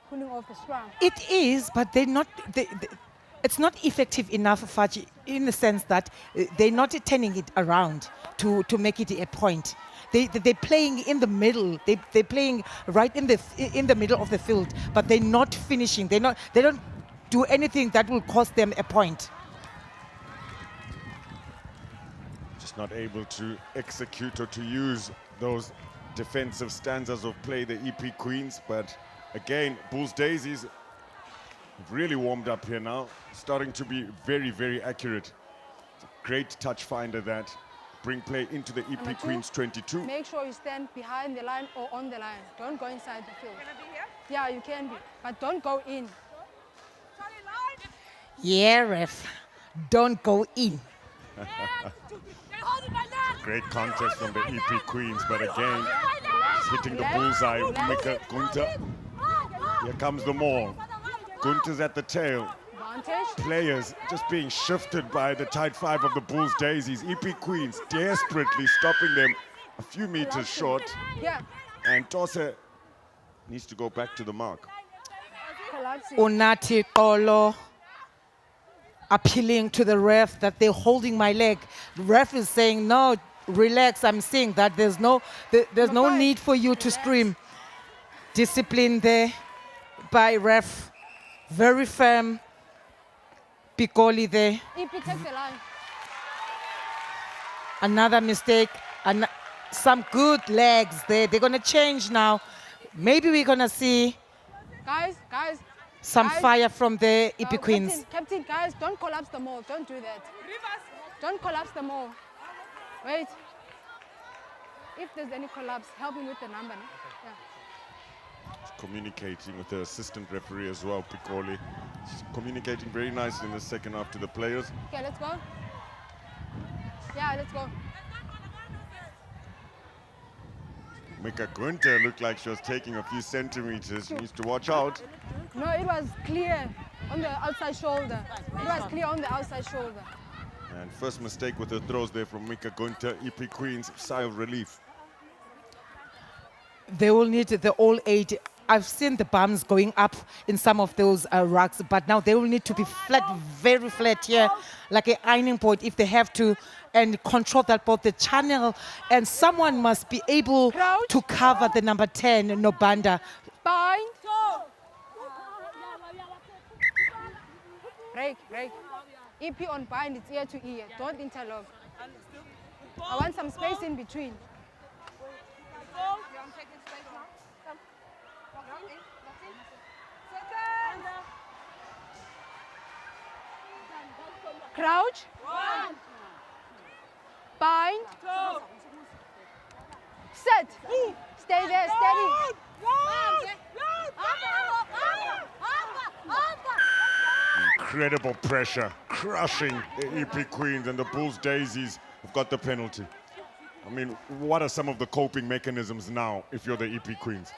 Pulling off the scrum. It is, but they're not. It's not effective enough, Faji, in the sense that they're not turning it around to make it a point. They're playing in the middle. They're playing right in the middle of the field, but they're not finishing. They don't do anything that will cost them a point. Just not able to execute or to use those defensive stanzas of play, the EP Queens. But again, Bulls Daisies have really warmed up here now, starting to be very, very accurate. It's a great touch finder that. Bring play into the EP Queens 22. Make sure you stand behind the line or on the line. Don't go inside the field. Yeah, you can be, but don't go in. Yeah, ref. Don't go in. Great contest from the EP Queens, but again, it's hitting the bullseye. Mika Gunter. Here comes the maul. Gunter's at the tail. Advantage. Players just being shifted by the tight five of the Bulls Daisies. EP Queens desperately stopping them a few meters short. Yeah. And Tosse needs to go back to the mark. Collapsing. Unati Kolo appealing to the ref that they're holding my leg. The ref is saying, no, relax. I'm seeing that there's no need for you to scream. Discipline there by ref. Very firm. Pikoli there. EP takes the line. Another mistake. And some good legs there. They're going to change now. Maybe we're going to see Guys. some Guys. fire from the EP Queens. Captain, guys, don't collapse the mall. Don't do that. Don't collapse the mall. Wait. If there's any collapse, help me with the number. No? Yeah. Communicating with the assistant referee as well, Pikoli. She's communicating very nicely in the second half to the players. Okay, let's go. Yeah, let's go. Mika Gunter looked like she was taking a few centimeters. She needs to watch out. No, it was clear on the outside shoulder. It was clear on the outside shoulder. And first mistake with the throws there from Mika Gunter. EP Queens, sigh of relief. They will need the all eight. I've seen the bums going up in some of those rucks, but now they will need to be flat, very flat here, like an ironing board if they have to, and control that both the channel, and someone must be able to cover the number 10, Nobanda, Bind. Break, break. EP on bind, it's ear to ear. Don't interlock. I want some space in between. Crouch. Bind. Set. Stay there, steady. Incredible pressure, crushing the EP Queens, and the Bulls Daisies have got the penalty. I mean, what are some of the coping mechanisms now if you're the EP Queens?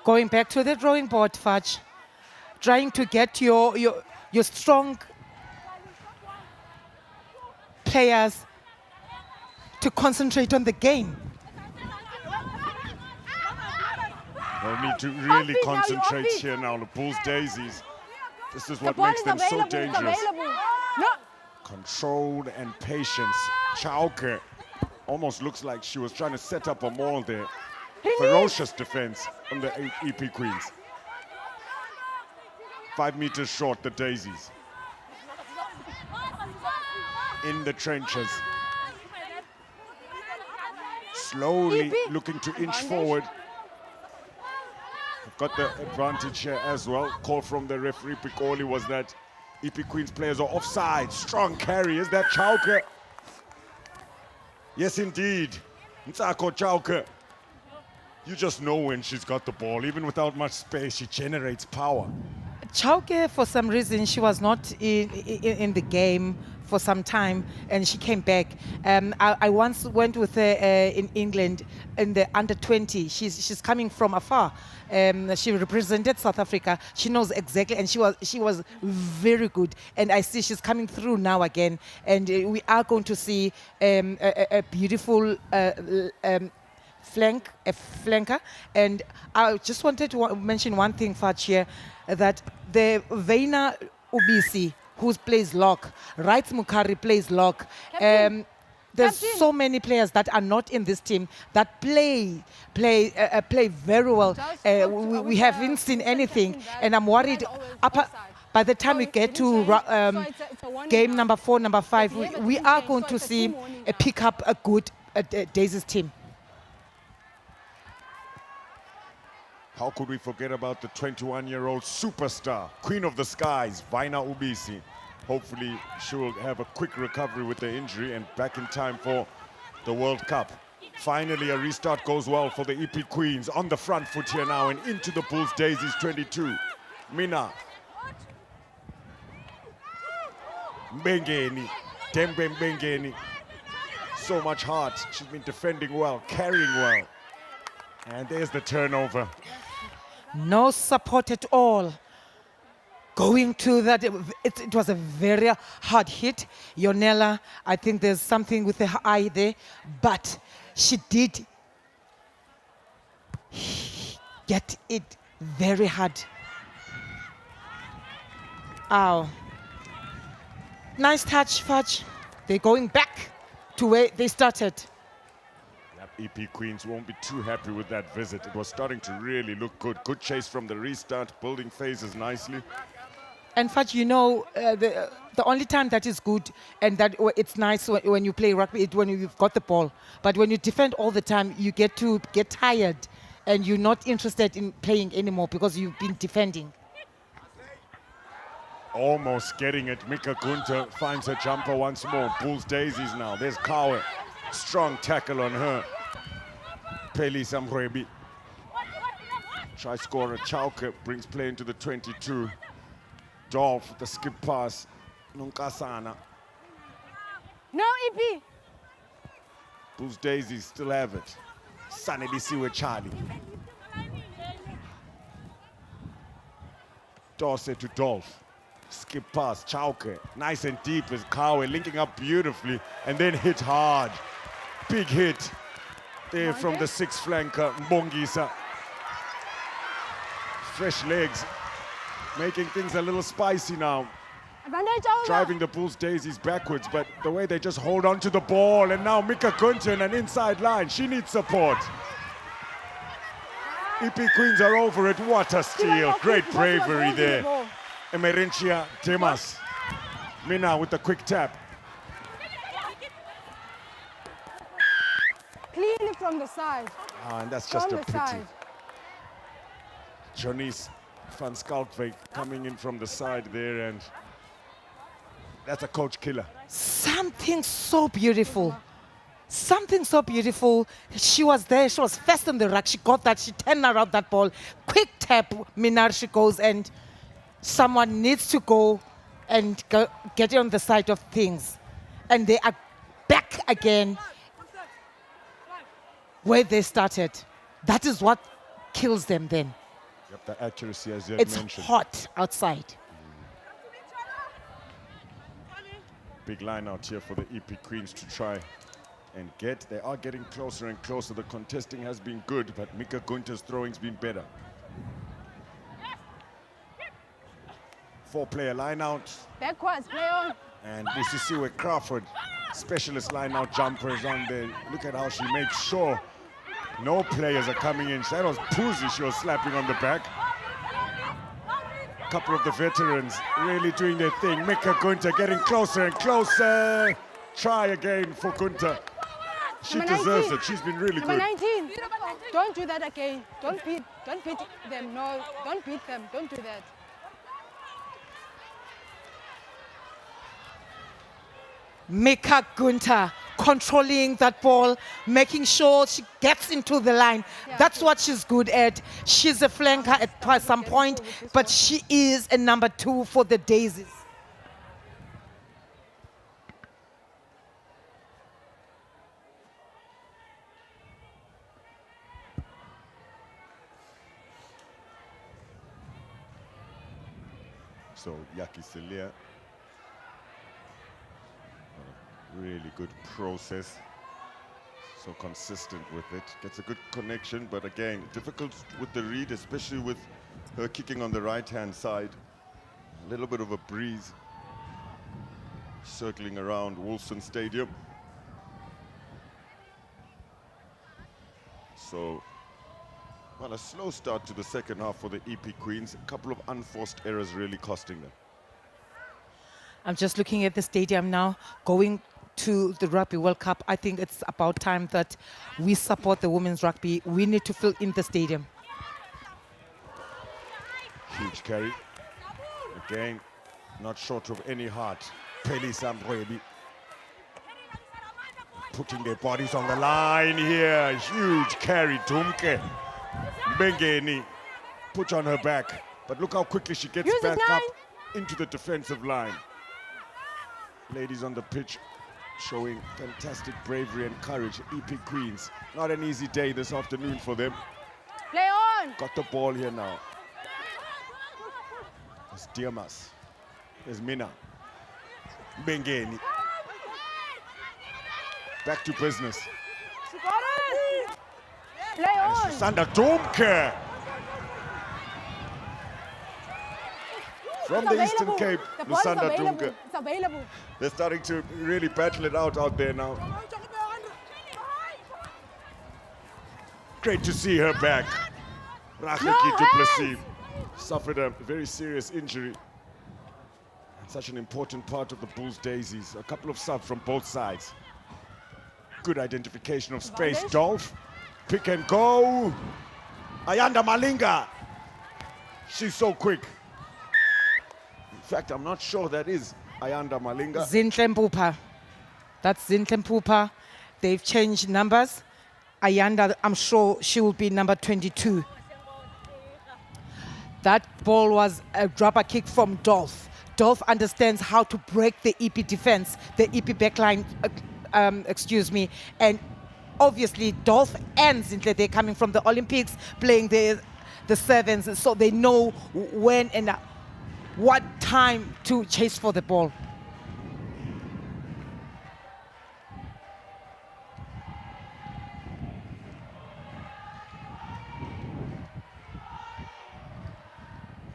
Going back to the drawing board, Fudge. Trying to get your strong players to concentrate on the game. They'll need to really concentrate here now. The Bulls Daisies, this is The what ball makes is them so available, it's dangerous. available. No. Controlled and patience. Chauke almost looks like she was trying to set up a maul there. Ferocious defense from the EP Queens. 5 meters short, the Daisies. In the trenches. Slowly EP. looking to inch Advantage. forward. They've got the advantage here as well. Call from the referee Pikoli was that EP Queens players are offside. Strong carry. Is that Chauke? Yes, indeed. Ntsako Chauke. You just know when she's got the ball. Even without much space, she generates power. Chauke, for some reason, she was not in the game for some time, and she came back. I once went with her in England in the under 20. She's coming from afar. She represented South Africa. She knows exactly, and she was very good. And I see she's coming through now again, and we are going to see a beautiful. Flanker, and I just wanted to mention one thing, Fudge, here, that the Veina Ubisi, who plays lock, Rights Mukari plays lock. Captain. There's Captain. so many players that are not in this team that play very well. Just We haven't seen anything, captain that and I'm worried. is always Up, offside. by the time So we it get didn't to change, so it's a warning game now. number 4, number 5, The behavior we didn't are change, going so to it's a see team warning now. pick up a good Daisies team. How could we forget about the 21-year-old superstar, Queen of the Skies, Veina Ubisi? Hopefully she will have a quick recovery with the injury and back in time for the World Cup. Finally, a restart goes well for the EP Queens on the front foot here now and into the Bulls Daisies 22. Mina. Mbengeni. Tembe Mbengeni. So much heart. She's been defending well, carrying well. And there's the turnover. No support at all. Going to that, it was a very hard hit. Yonela, I think there's something with her eye there, but she did get it very hard. Ow. Nice touch, Fudge. They're going back to where they started. EP Queens won't be too happy with that visit. It was starting to really look good. Good chase from the restart, building phases nicely. And Fudge, you know, the only time that is good and that it's nice when you play rugby is when you've got the ball. But when you defend all the time, you get tired and you're not interested in playing anymore because you've been defending. Almost getting it. Mika Gunter finds her jumper once more. Bulls Daisies now. There's Kawe. Strong tackle on her. Peli Samrebi. Try scorer Chauke brings play into the 22. Dolph, the skip pass. Nunkasana. No, EP. Bulls Daisies still have it. Sanelisiwe Charlie. Dorset to Dolph. Skip pass, Chauke. Nice and deep is Kawe linking up beautifully and then hit hard. Big hit there from the sixth flanker, Mbongisa. Fresh legs, making things a little spicy now. Advantage over. Driving the Bulls Daisies backwards, but the way they just hold on to the ball, and now Mika Gunter an inside line. She needs support. EP Queens are over it. What a steal. Great bravery there. Emerentia Demas. Mina with the quick tap. Clearly from the side. And that's just From a the pity. side. Janice van Schalkwyk coming in from the side there, and that's a coach killer. Something so beautiful. Something so beautiful. She was there. She was first on the rack. She got that. She turned around that ball. Quick tap. Minar she goes, and someone needs to go and get on the side of things. And they are back again where they started. That is what kills them then. Yep, the accuracy, as you had It's mentioned. hot outside. Big line out here for the EP Queens to try and get. They are getting closer and closer. The contesting has been good, but Mika Gunter's throwing's been better. 4-player line out. Backwards, play on. And this is where Crawford, specialist line out jumpers on there. Look at how she made sure no players are coming in. That was Puzi she was slapping on the back. A couple of the veterans really doing their thing. Mika Gunter getting closer and closer. Try again for Gunter. She Number deserves 19. it. She's been really Number good. 19. Don't do that again. Don't beat them. No, don't beat them. Don't do that. Mika Gunter controlling that ball, making sure she gets into the line. Yeah, That's okay. what she's good at. She's a flanker at some point, but she is a number 2 for the Daisies. So Yaki Celia, really good process. So consistent with it. Gets a good connection, but again, difficult with the read, especially with her kicking on the right-hand side. A little bit of a breeze circling around Wolfson Stadium. So, well, a slow start to the second half for the EP Queens. A couple of unforced errors really costing them. I'm just looking at the stadium now, going to the Rugby World Cup. I think it's about time that we support the women's rugby. We need to fill in the stadium. Huge carry. Again, not short of any heart. Peli Sambwebi putting their bodies on the line here. Huge carry. Dumke. Bengeni put on her back. But look how quickly she gets Use it, back up 9. into the defensive line. Ladies on the pitch showing fantastic bravery and courage. EP Queens. Not an easy day this afternoon for them. Play on. Got the ball here now. There's Diamas. There's Mina. Bengeni. Back to business. Play on. Siyanda Dumke. From It's the Eastern available. Cape, The ball is Lusanda available. Dumke. It's available. They're starting to really battle it out there now. Great to see her back. Racheki du Plessis suffered a very serious injury. Such an important part of the Bulls' Daisies. A couple of subs from both sides. Good identification of space. Advantage. Dolph, pick and go. Ayanda Malinga. She's so quick. In fact, I'm not sure that is Ayanda Malinga. Zintle Mpupa. That's Zintle Mpupa. They've changed numbers. Ayanda, I'm sure she will be number 22. That ball was a grabber kick from Dolph. Dolph understands how to break the EP defense, the EP backline, and obviously Dolph and Zintle, they're coming from the Olympics, playing the sevens, so they know when and what time to chase for the ball.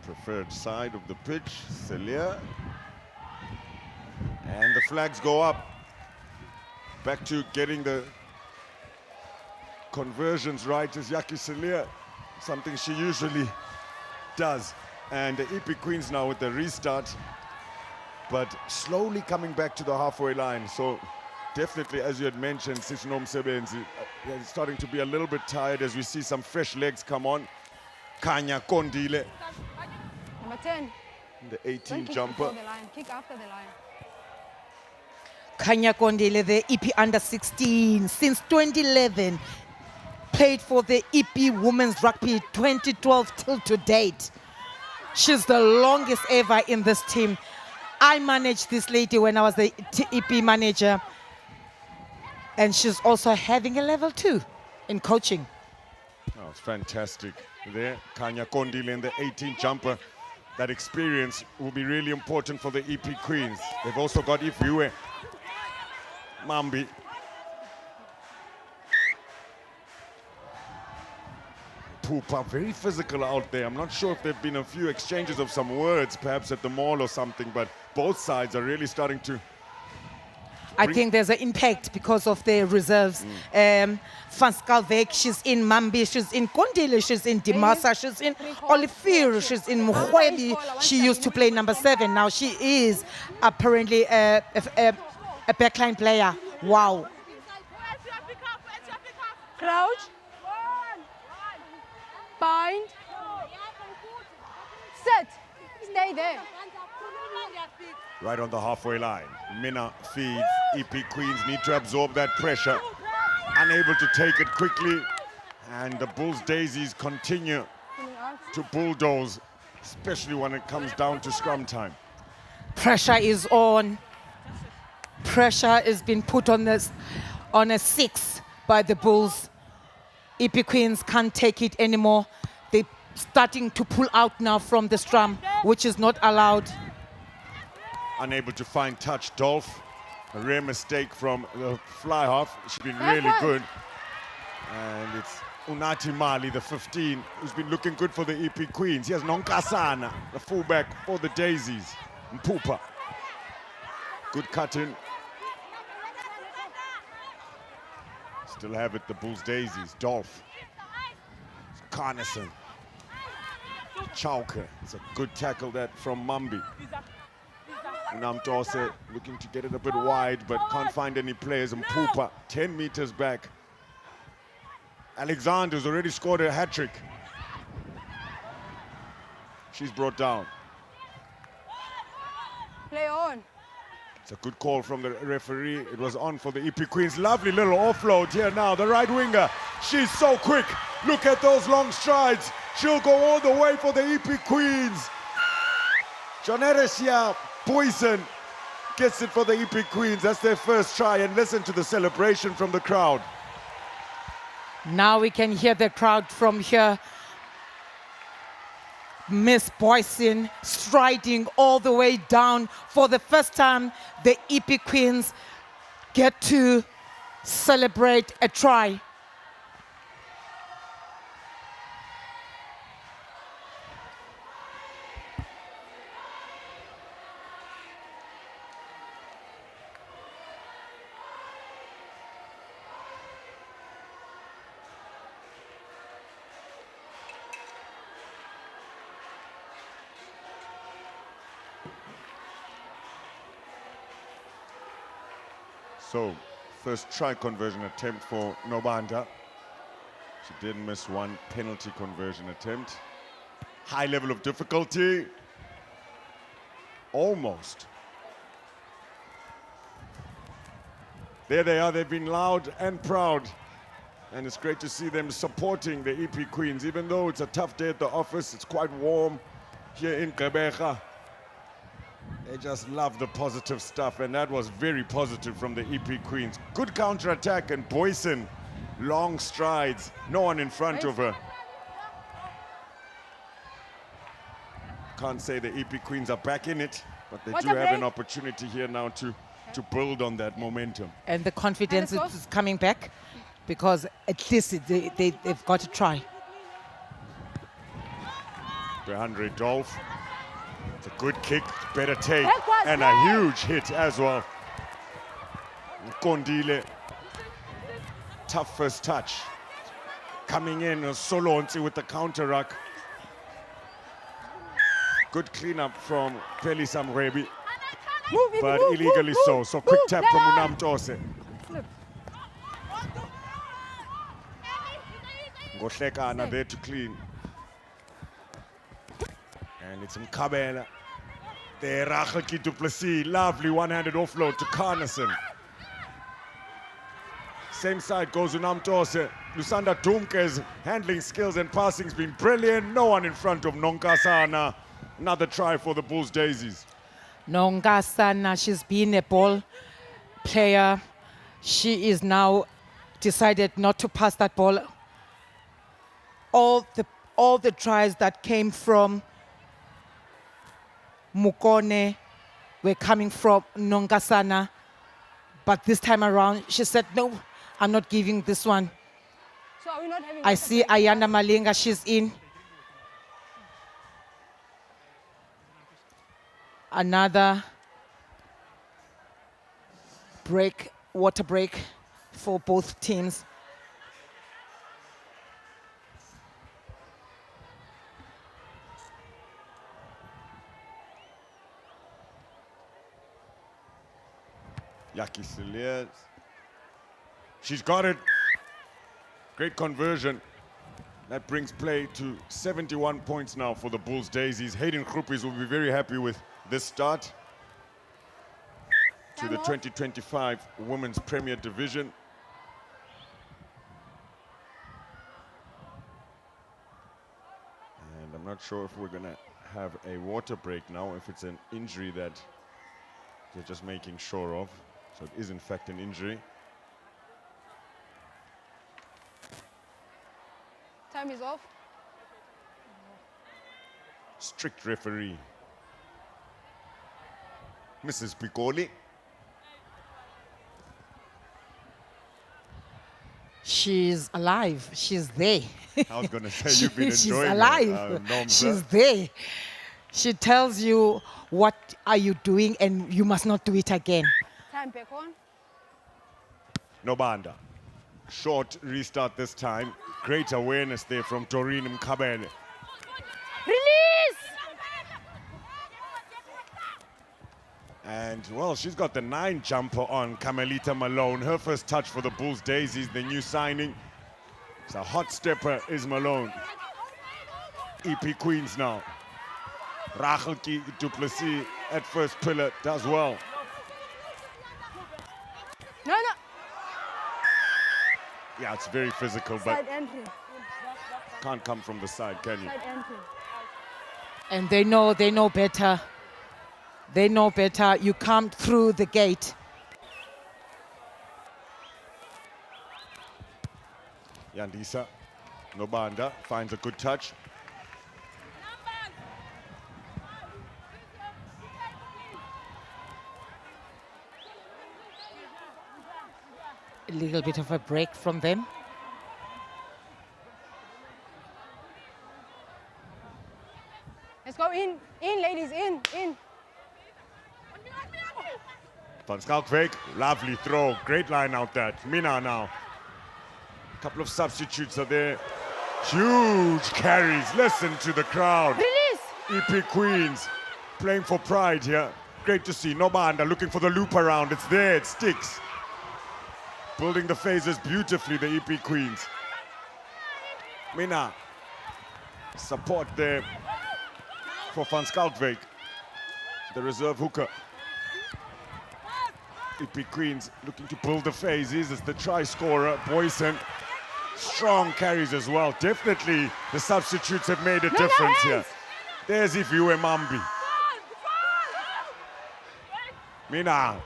Preferred side of the pitch, Celia. And the flags go up. Back to getting the conversions right is Yaki Celia. something she usually does. And the EP Queens now with the restart, but slowly coming back to the halfway line. So definitely, as you had mentioned, Sishnom Sebenzi is starting to be a little bit tired as we see some fresh legs come on. Kanya Kondile, Number 10. the Don't 18 kick jumper. before the line. Kick after the line. Kanya Kondile, the EP under 16 since 2011, played for the EP Women's Rugby 2012 till to date. She's the longest ever in this team. I managed this lady when I was the EP manager, and she's also having a level 2 in coaching. Oh, it's fantastic. There, Kanya Kondile in the 18 jumper. That experience will be really important for the EP Queens. They've also got Ifiwe Mambi. Pupa, very physical out there. I'm not sure if there have been a few exchanges of some words, perhaps at the mall or something, but both sides are really starting to. I think there's an impact because of the reserves. Van Skalvek, she's in Mambi, she's in Kondile, she's in Dimasa, she's in Olivier, she's in Mugwebi. She used to play number 7. Now she is apparently a backline player. Wow. Crouch. Bind. Set. Stay there. Right on the halfway line. Minna feeds. EP Queens need to absorb that pressure. Unable to take it quickly. And the Bulls Daisies continue to bulldoze, especially when it comes down to scrum time. Pressure is on. Pressure is being put on this on a 6 by the Bulls. EP Queens can't take it anymore. They're starting to pull out now from the scrum, which is not allowed. Unable to find touch, Dolph. A rare mistake from the fly half. She's been really good. And it's Unati Mali, the 15, who's been looking good for the EP Queens. Here's Nonkasana, the fullback for the Daisies. Mpupa. Good cutting. Still have it, the Bulls Daisies. Dolph. Carnison. Chauke. It's a good tackle that from Mambi. Namtose looking to get it a bit wide, but can't find any players. And Pupa, 10 meters back. Alexander's already scored a hat-trick. She's brought down. Play on. It's a good call from the referee. It was on for the EP Queens. Lovely little offload here now. The right winger, she's so quick. Look at those long strides. She'll go all the way for the EP Queens. Joneresia Poison gets it for the EP Queens. That's their first try, and listen to the celebration from the crowd. Now we can hear the crowd from here. Miss Boyson striding all the way down. For the first time, the EP Queens get to celebrate a try. So, first try conversion attempt for Nobanda. She did miss one penalty conversion attempt. High level of difficulty. Almost. There they are, they've been loud and proud. And it's great to see them supporting the EP Queens. Even though it's a tough day at the office, it's quite warm here in Gqeberha. They just love the positive stuff, and that was very positive from the EP Queens. Good counter-attack, and Boyson, long strides, no one in front of her. Can't say the EP Queens are back in it, but they do have an opportunity here now to build on that momentum. And the confidence is coming back because at least they've got to try. Behandre Dolph. It's a good kick, better take, and a huge hit as well. Kondile, tough first touch. coming in, Solonzi with the counter ruck. Good cleanup from Peli Samrebi, Move in, but move, illegally move, so. move, So quick move, tap from player. Unam Tose. Flip. Ngohlekana there to clean. And it's Gqeberha. There, Rachel Duplessis, lovely one-handed offload to Carnason. Same side goes Unam Tose. Lusanda Dumke's handling skills and passing's been brilliant. No one in front of Nonkasana. Another try for the Bulls Daisies. Nongasana, she's been a ball player. She is now decided not to pass that ball. All the tries that came from Mukone were coming from Nongasana. But this time around, she said, no, I'm not giving this one. So are we not having I water see break? Ayanda Malinga, she's in. Another break, water break for both teams. Yaki Siliers. She's got it. Great conversion. That brings play to 71 points now for the Bulls Daisies. Hayden Groupis will be very happy with this start to the 2025 Women's Premier Division. And I'm not sure if we're going to have a water break now, if it's an injury that they're just making sure of. So it is in fact an injury. Time is off. Strict referee. Mrs. Pikoli. She's alive. She's there. I was going to say you've been She's enjoying alive. it, She's there. She tells you what are you doing and you must not do it again. Time back on. Nobanda. Short restart this time. Great awareness there from Doreen Gqeberha. Release! And, well, she's got the 9 jumper on, Carmelita Malone. Her first touch for the Bulls Daisies, the new signing. It's a hot stepper, is Malone. EP Queens now. Rachel Duplessis at first pillar does well. No, no. Yeah, it's very physical, but Side entry. can't come from the side, can you? Side entry. And they know better. They know better. You come through the gate. Yandisa Nobanda finds a good touch. A little bit of a break from them. Let's go in, ladies, in. Van Schalkwijk, lovely throw. Great line out that. Mina now. A couple of substitutes are there. Huge carries. Listen to the crowd. Release! EP Queens playing for pride here. Great to see. Nobanda looking for the loop around. It's there. It sticks. Building the phases beautifully, the EP Queens. Mina. Support there for Van Schalkwijk, the reserve hooker. EP Queens looking to build the phases as the try scorer, Boyson. Strong carries as well. Definitely the substitutes have made a difference here. There's Ifiwe Mambi. Mina.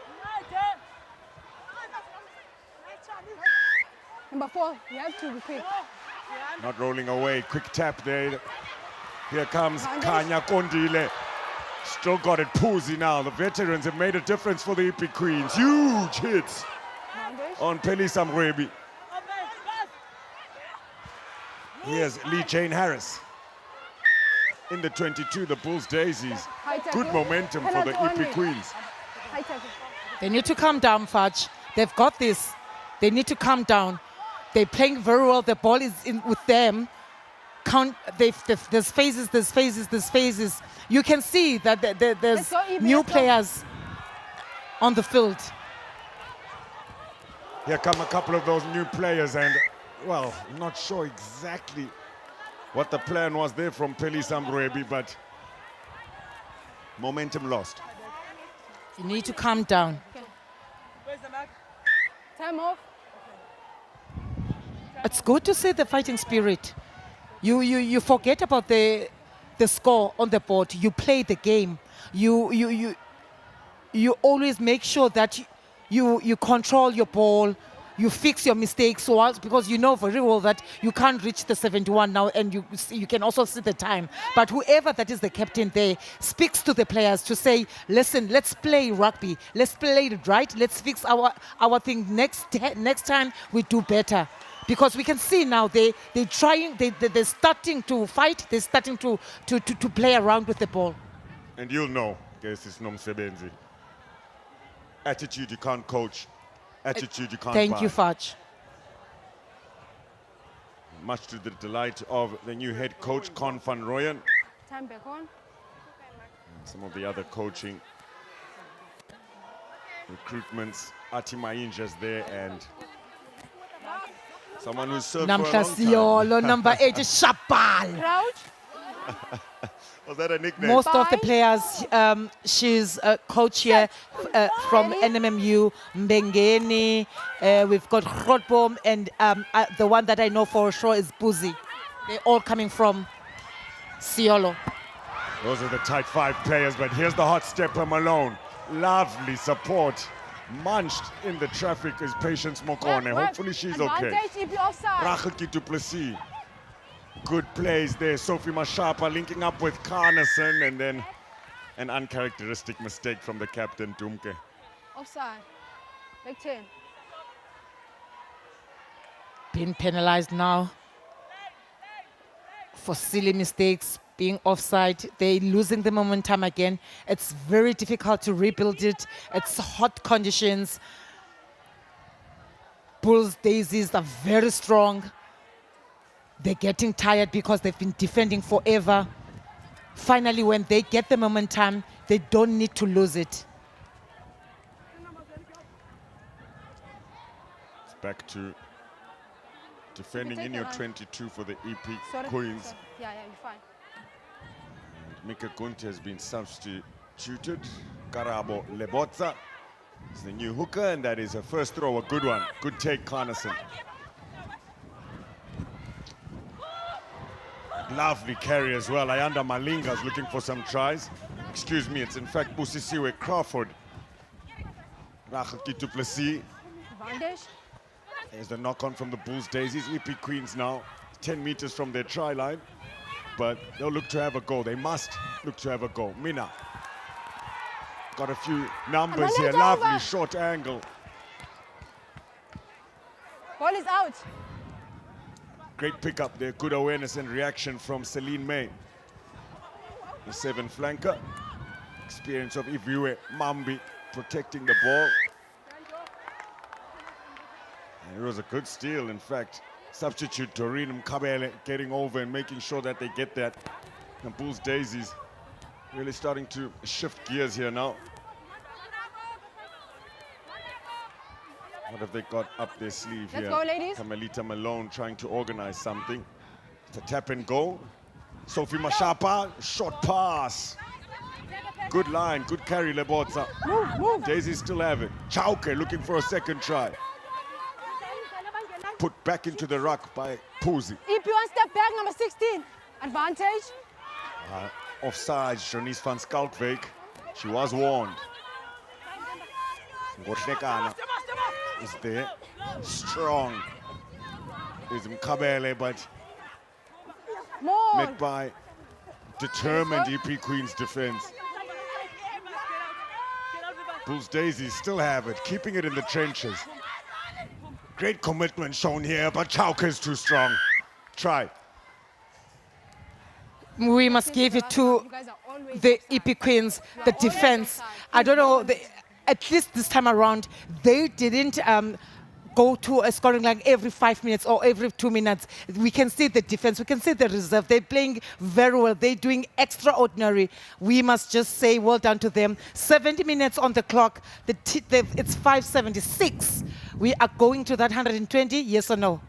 Number 4, you have to be quick. Not rolling away. Quick tap there. Here comes Kanya Kondile. Still got it. Puzi now. The veterans have made a difference for the EP Queens. Huge hits on Peli Samrebi. Here's Lee Jane Harris. In the 22, the Bulls Daisies. Good momentum for the EP Queens. High tackle. They need to calm down, Fudge. They've got this. They need to calm down. They're playing very well. The ball is in with them. There's phases. You can see that there's Let's go, Ibi, new let's go. players on the field. Here come a couple of those new players, and, well, I'm not sure exactly what the plan was there from Pelisa Mrwebi, but momentum lost. You need to calm down. Time off. It's good to see the fighting spirit. You forget about the score on the board. You play the game. You always make sure that you control your ball. You fix your mistakes because you know very well that you can't reach the 71 now, and you can also see the time. But whoever that is the captain there speaks to the players to say, listen, let's play rugby. Let's play it right. Let's fix our thing. Next time we do better. Because we can see now they're starting to fight. They're starting to play around with the ball. And you'll know, guys, it's nomsebenzi. Attitude you can't coach. Attitude you can't Thank buy. you, Fudge. Much to the delight of the new head coach, Con van Rooyen. Time back on. Some of the other coaching recruitments. Ati Mainja's there, and someone who's served for a long time. Namhlasiolo, number 8, Shapal. Crouch. Was that a nickname? Most of the Bye. players, she's a coach here from NMMU, Mbengeni. We've got Grootboom, and the one that I know for sure is Buzi. They're all coming from Siolo. Those are the tight 5 players, but here's the hot stepper Malone. Lovely support. Munched in the traffic is Patience Mokone. Work. Hopefully she's okay. Advantage if you're offside. Rachel du Plessis. Good plays there. Sophie Mashapa linking up with Carnason, and then an uncharacteristic mistake from the captain, Dumke. Offside. Back 10. Being penalized now for silly mistakes, being offside. They're losing the momentum again. It's very difficult to rebuild it. It's hot conditions. Bulls, Daisies are very strong. They're getting tired because they've been defending forever. Finally, when they get the momentum, they don't need to lose it. It's back to defending in your 22 for the EP Sorry. Queens. Sorry. Yeah, you're fine. Mika Gunte has been substituted. Karabo Lebotza is the new hooker, and that is a first throw, a good one. Good take, Carnason. Lovely carry as well. Ayanda Malinga's looking for some tries. Excuse me, it's in fact Busisiwe Crawford. Rachel du Plessis. Advantage. There's the knock-on from the Bulls Daisies. EP Queens now 10 meters from their try line. But they'll look to have a goal. They must look to have a goal. Mina. Got a few numbers here. Over. Lovely short angle. Ball is out. Great pickup there. Good awareness and reaction from Celine May. The 7 flanker. Experience of Iviwe Mambi protecting the ball. And it was a good steal, in fact. Substitute Doreen Gqeberha getting over and making sure that they get that. The Bulls Daisies really starting to shift gears here now. What have they got up their sleeve Let's here? go, ladies. Kamelita Malone trying to organize something. It's a tap and go. Sophie Mashapa, short pass. Good line, good carry, Lebotza. Move. Daisies still have it. Chauke looking for a second try. Put back into the ruck by Puzi. EP 1 step back, number 16. Advantage. Offside, Janice van Skalkwijk. She was warned. Ngoshnekana is there. Strong is Gqeberha, but More. met by determined EP Queens defense. Bulls Daisies still have it, keeping it in the trenches. Great commitment shown here, but Chauke is too strong. Try. We must give it to You guys are always the offside. EP Queens, the defense. I don't know, at least this time around, they didn't go to a scoring line every 5 minutes or every 2 minutes. We can see the defense, we can see the reserve. They're playing very well. They're doing extraordinary. We must just say well done to them. 70 minutes on the clock. It's 5:76. We are going to that 120, yes or no?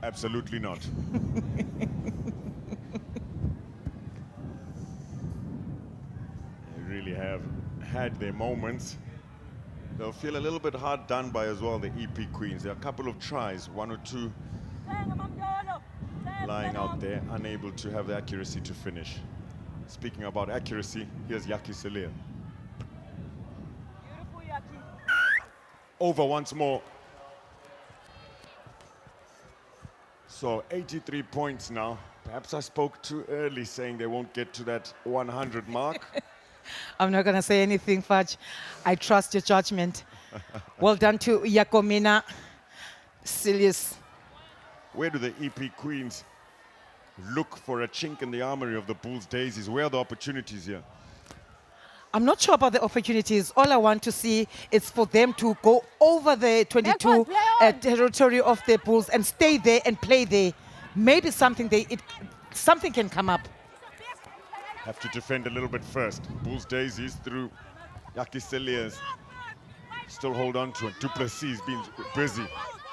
Absolutely not. They really have had their moments. They'll feel a little bit hard done by as well, the EP Queens. There are a couple of tries, 1 or 2 lying out there, unable to have the accuracy to finish. Speaking about accuracy, here's Yaki Selir. Over once more. So 83 points now. Perhaps I spoke too early saying they won't get to that 100 mark. I'm not going to say anything, Fudge. I trust your judgment. Well done to Yakomina Silius. Where do the EP Queens look for a chink in the armory of the Bulls Daisies? Where are the opportunities here? I'm not sure about the opportunities. All I want to see is for them to go over the 22 territory of the Bulls and stay there and play there. Maybe something can come up. Have to defend a little bit first. Bulls Daisies through Yaki Seliers. Still hold on to it. Duplessis being busy,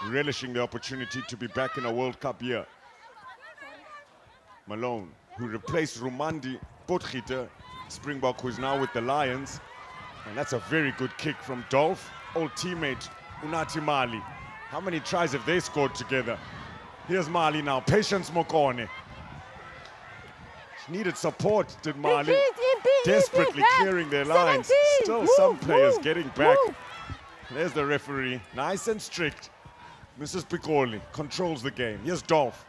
relishing the opportunity to be back in a World Cup year. Malone, who replaced Rumandi Potgieter, Springbok, who is now with the Lions. And that's a very good kick from Dolph, old teammate Unati Mali. How many tries have they scored together? Here's Mali now, Patience Mokone. Needed support, did Mali. Desperately clearing their lines. Still some players getting back. There's the referee, nice and strict. Mrs. Pikoli controls the game. Here's Dolph.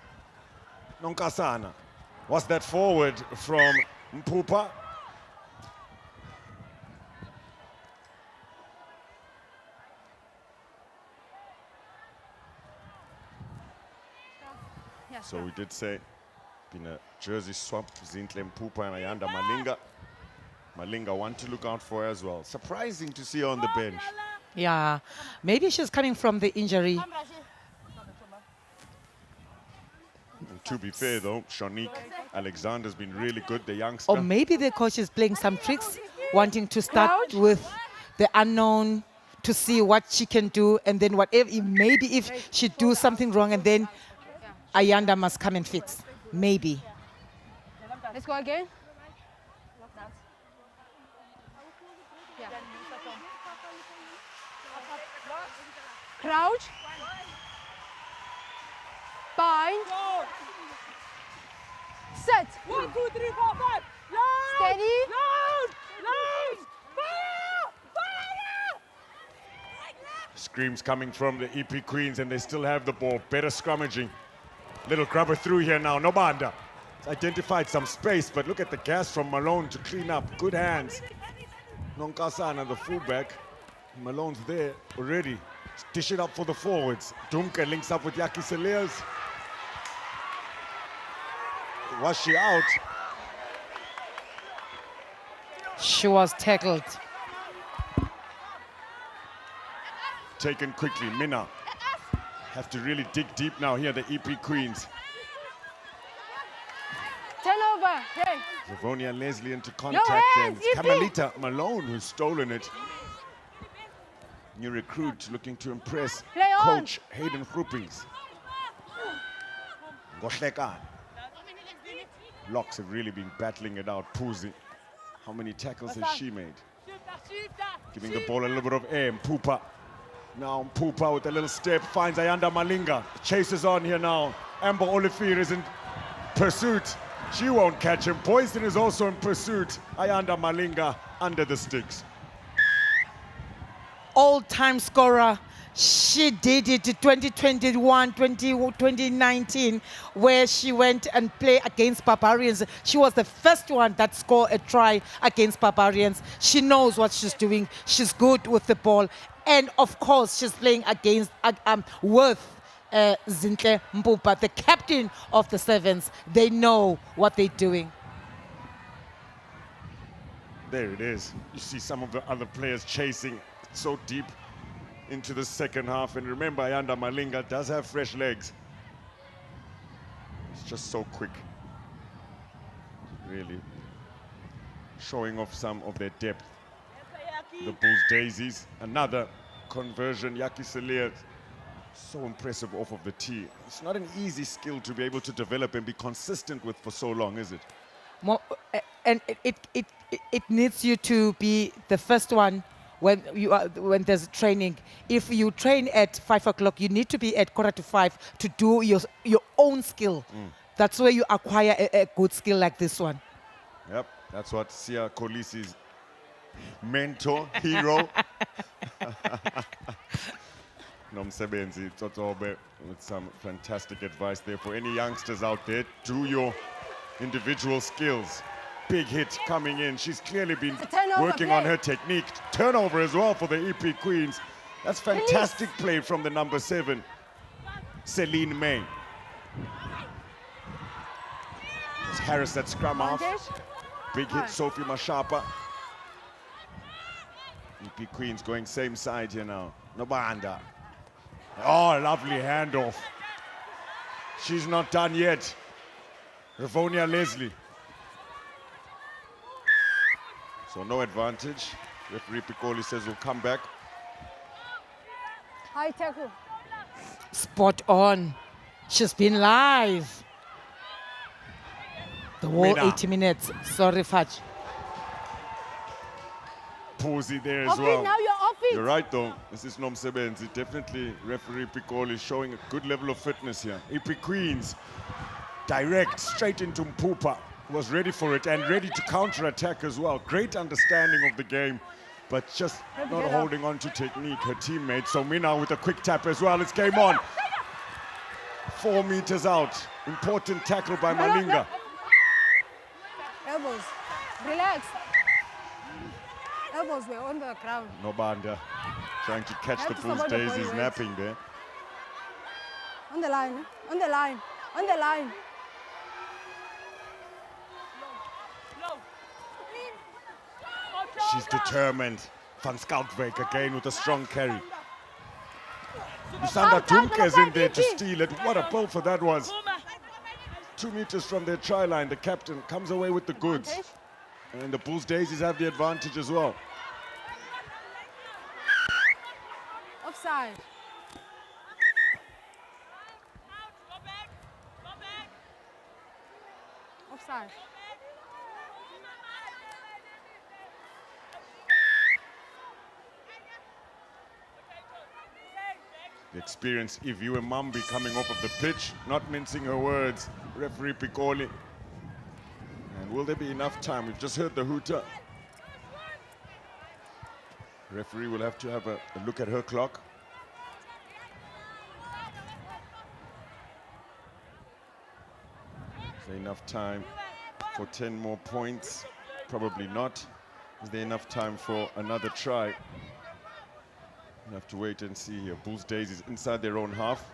Nonkasana. Was that forward from Mpupa? So we did say, been a jersey swap, Zintle Mpupa and Ayanda Malinga. Malinga one to look out for as well. Surprising to see her on the bench. Yeah, maybe she's coming from the injury. And to be fair though, Shanique Alexander's been really good, the youngster. Or maybe the coach is playing some tricks, wanting to start with the unknown to see what she can do, and then whatever, maybe if she do something wrong, and then Ayanda must come and fix. Maybe. Let's go again. Yeah. Crouch. Bind. Set. 1, 2, 3, 4, 5. Steady. Screams coming from the EP Queens, and they still have the ball. Better scrummaging. Little grubber through here now, Nobanda. It's identified some space, but look at the gas from Malone to clean up. Good hands. Nonkasana, the fullback. Malone's there already. Dish it up for the forwards. Dumke links up with Yaki Seliers. Was she out? She was tackled. Taken quickly, Minna. Have to really dig deep now here, the EP Queens. Turnover. Hey. Livonia Leslie into contact, and hands, it's EP. Carmelita Malone who's stolen it. New recruit looking to impress Play on. coach Hayden Groupings. Ngohlekana. Locks have really been battling it out. Puzi, how many tackles has she made? Giving the ball a little bit of air. Mpupa. Now Mpupa with a little step finds Ayanda Malinga. Chases on here now. Amber Olivier is in pursuit. She won't catch him. Poison is also in pursuit. Ayanda Malinga under the sticks. All-time scorer. She did it in 2021, 2019, where she went and played against Barbarians. She was the first one that scored a try against Barbarians. She knows what she's doing. She's good with the ball. And of course, she's playing against with Zintle Mpupa, the captain of the Sevens. They know what they're doing. There it is. You see some of the other players chasing so deep. into the second half. And remember, Siyanda Malinga does have fresh legs. It's just so quick. Really showing off some of their depth. The Bulls Daisies, another conversion. Yaki Salir, so impressive off of the tee. It's not an easy skill to be able to develop and be consistent with for so long, is it? And it needs you to be the first one when there's training. If you train at 5 o'clock, you need to be at 4:45 to do your own skill. That's where you acquire a good skill like this one. Yep, that's what Sia Kolisi's mentor, hero. Nomsebenzi Totobe with some fantastic advice there for any youngsters out there. Do your individual skills. Big hit coming in. She's clearly been working on her technique. Turnover as well for the EP Queens. That's fantastic play from the number 7, Celine May. It's Harris that scrum off. Big hit, Sophie Mashapa. EP Queens going same side here now. Nobanda. Oh, lovely handoff. She's not done yet. Ravonia Leslie. So no advantage. Referee Pikoli says we'll come back. High tackle. Spot on. She's been live. The whole Mina. 80 minutes. Sorry, Fudge. Poozy there as Off well. it, now you're off it. You're right though. This is Nomsebenzi. Definitely referee Pikoli showing a good level of fitness here. EP Queens direct straight into Mpupa. Was ready for it and ready to counter-attack as well. Great understanding of the game, but just not holding on to technique. Her teammate, so Mina with a quick tap as well. It's game on. 4 meters out. Important tackle by Malinga. Elbows. Relax. Elbows were on the ground. Nobanda trying to catch the Helps Bulls about the body Daisies weight. napping there. On the line. On the line. On the line. She's determined. Van Skoutwijk again with a strong carry. Siyanda Tumke's in there to steal it. What a ball for that was. 2 meters from their try line. The captain comes away with the goods. And the Bulls Daisies have the advantage as well. Offside. Offside. The experienced Iviwe Mambi coming off of the pitch, not mincing her words. Referee Pikoli. And will there be enough time? We've just heard the hooter. Referee will have to have a look at her clock. Is there enough time for 10 more points? Probably not. Is there enough time for another try? We have to wait and see here. Bulls Daisies inside their own half.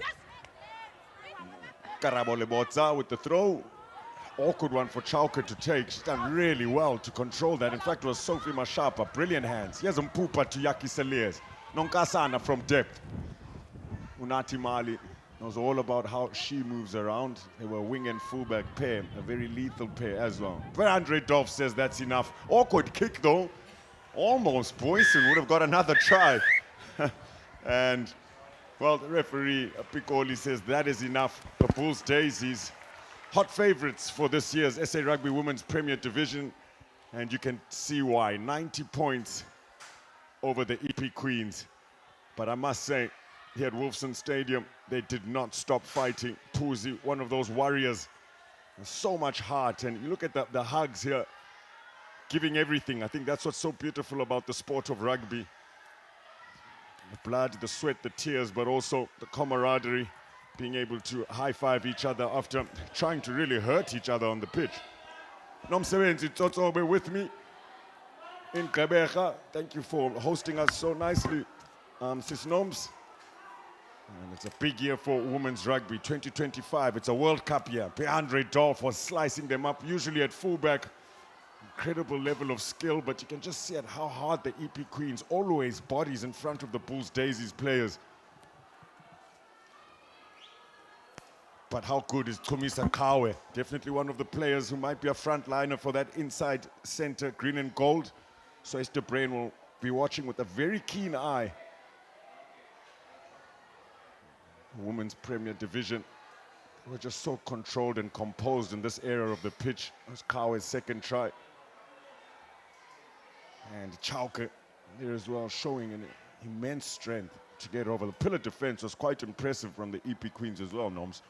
Karabo Lebotza with the throw. Awkward one for Chauke to take. She's done really well to control that. In fact, it was Sophie Mashapa. Brilliant hands. Here's Mpupa to Yaki Saliers. Nonkasana from depth. Unati Mali knows all about how she moves around. They were wing and fullback pair. A very lethal pair as well. But Andre Dolph says that's enough. Awkward kick though. Almost Boyson would have got another try. And, well, the referee, Pikoli, says that is enough. The Bulls Daisies, hot favorites for this year's SA Rugby Women's Premier Division. And you can see why. 90 points over the EP Queens. But I must say, here at Wolfson Stadium, they did not stop fighting. Puzi, one of those warriors. So much heart. And you look at the hugs here, giving everything. I think that's what's so beautiful about the sport of rugby. The blood, the sweat, the tears, but also the camaraderie, being able to high-five each other after trying to really hurt each other on the pitch. Nomsebenzi Tsotsobe with me in Gqeberha. Thank you for hosting us so nicely, Sis Noms. And it's a big year for women's rugby, 2025. It's a World Cup year. Andre Dolph was slicing them up, usually at fullback. incredible level of skill, but you can just see at how hard the EP Queens always bodies in front of the Bulls Daisies players. But how good is Tumisa Kawe? Definitely one of the players who might be a frontliner for that inside center, green and gold. So Gqeberha will be watching with a very keen eye. Women's Premier Division. They were just so controlled and composed in this area of the pitch. It was Kawe's second try. And Chauke there as well, showing an immense strength to get over. The pillar defense was quite impressive from the EP Queens as well, Noms.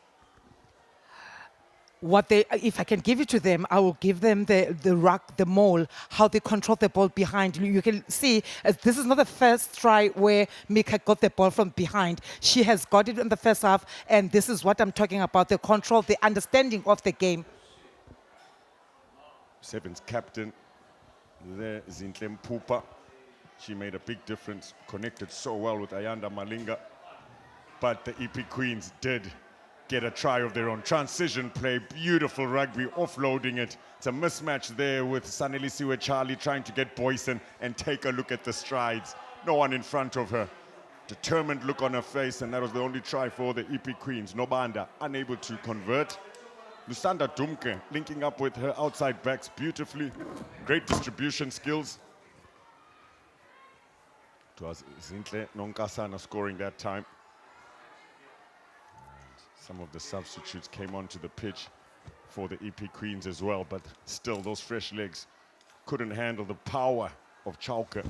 What they, if I can give it to them, I will give them the ruck, the maul, how they control the ball behind. You can see this is not the first try where Mika got the ball from behind. She has got it in the first half, and this is what I'm talking about, the control, the understanding of the game. Seven's captain there, Zintle Mpupa. She made a big difference, connected so well with Ayanda Malinga. But the EP Queens did get a try of their own. Transition play, beautiful rugby, offloading it. It's a mismatch there with Sanelisiwe Charlie trying to get Boyson, and take a look at the strides. No one in front of her. Determined look on her face, and that was the only try for the EP Queens. Nobanda unable to convert. Lusanda Dumke linking up with her outside backs beautifully. Great distribution skills. It was Zintle Nonkasana scoring that time. Some of the substitutes came onto the pitch for the EP Queens as well, but still those fresh legs couldn't handle the power of Chauke.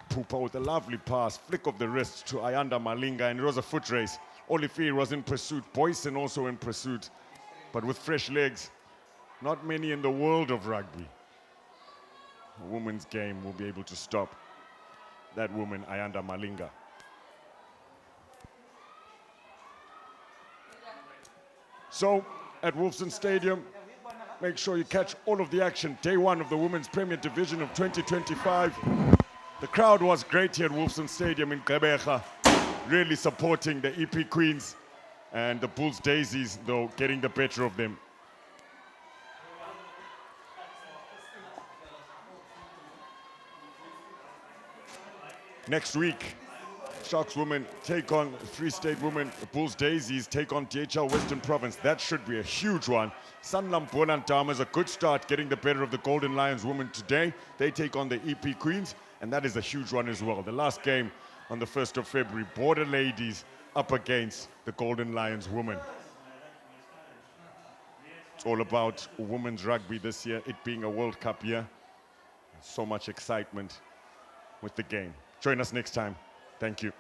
Pupa with a lovely pass, flick of the wrist to Ayanda Malinga, and it was a foot race. Olivier was in pursuit, Boyson also in pursuit, but with fresh legs, not many in the world of rugby. A women's game will be able to stop that woman, Ayanda Malinga. So, at Wolfson Stadium, make sure you catch all of the action. Day one of the Women's Premier Division of 2025. The crowd was great here at Wolfson Stadium in Gqeberha, really supporting the EP Queens, and the Bulls Daisies, though, getting the better of them. Next week, Sharks women take on Free State women. The Bulls Daisies take on DHL Western Province. That should be a huge one. Sanlam Bonantama is a good start, getting the better of the Golden Lions women today. They take on the EP Queens, and that is a huge one as well. The last game on the 1st of February, Border Ladies up against the Golden Lions women. It's all about women's rugby this year, it being a World Cup year. So much excitement with the game. Join us next time. Thank you.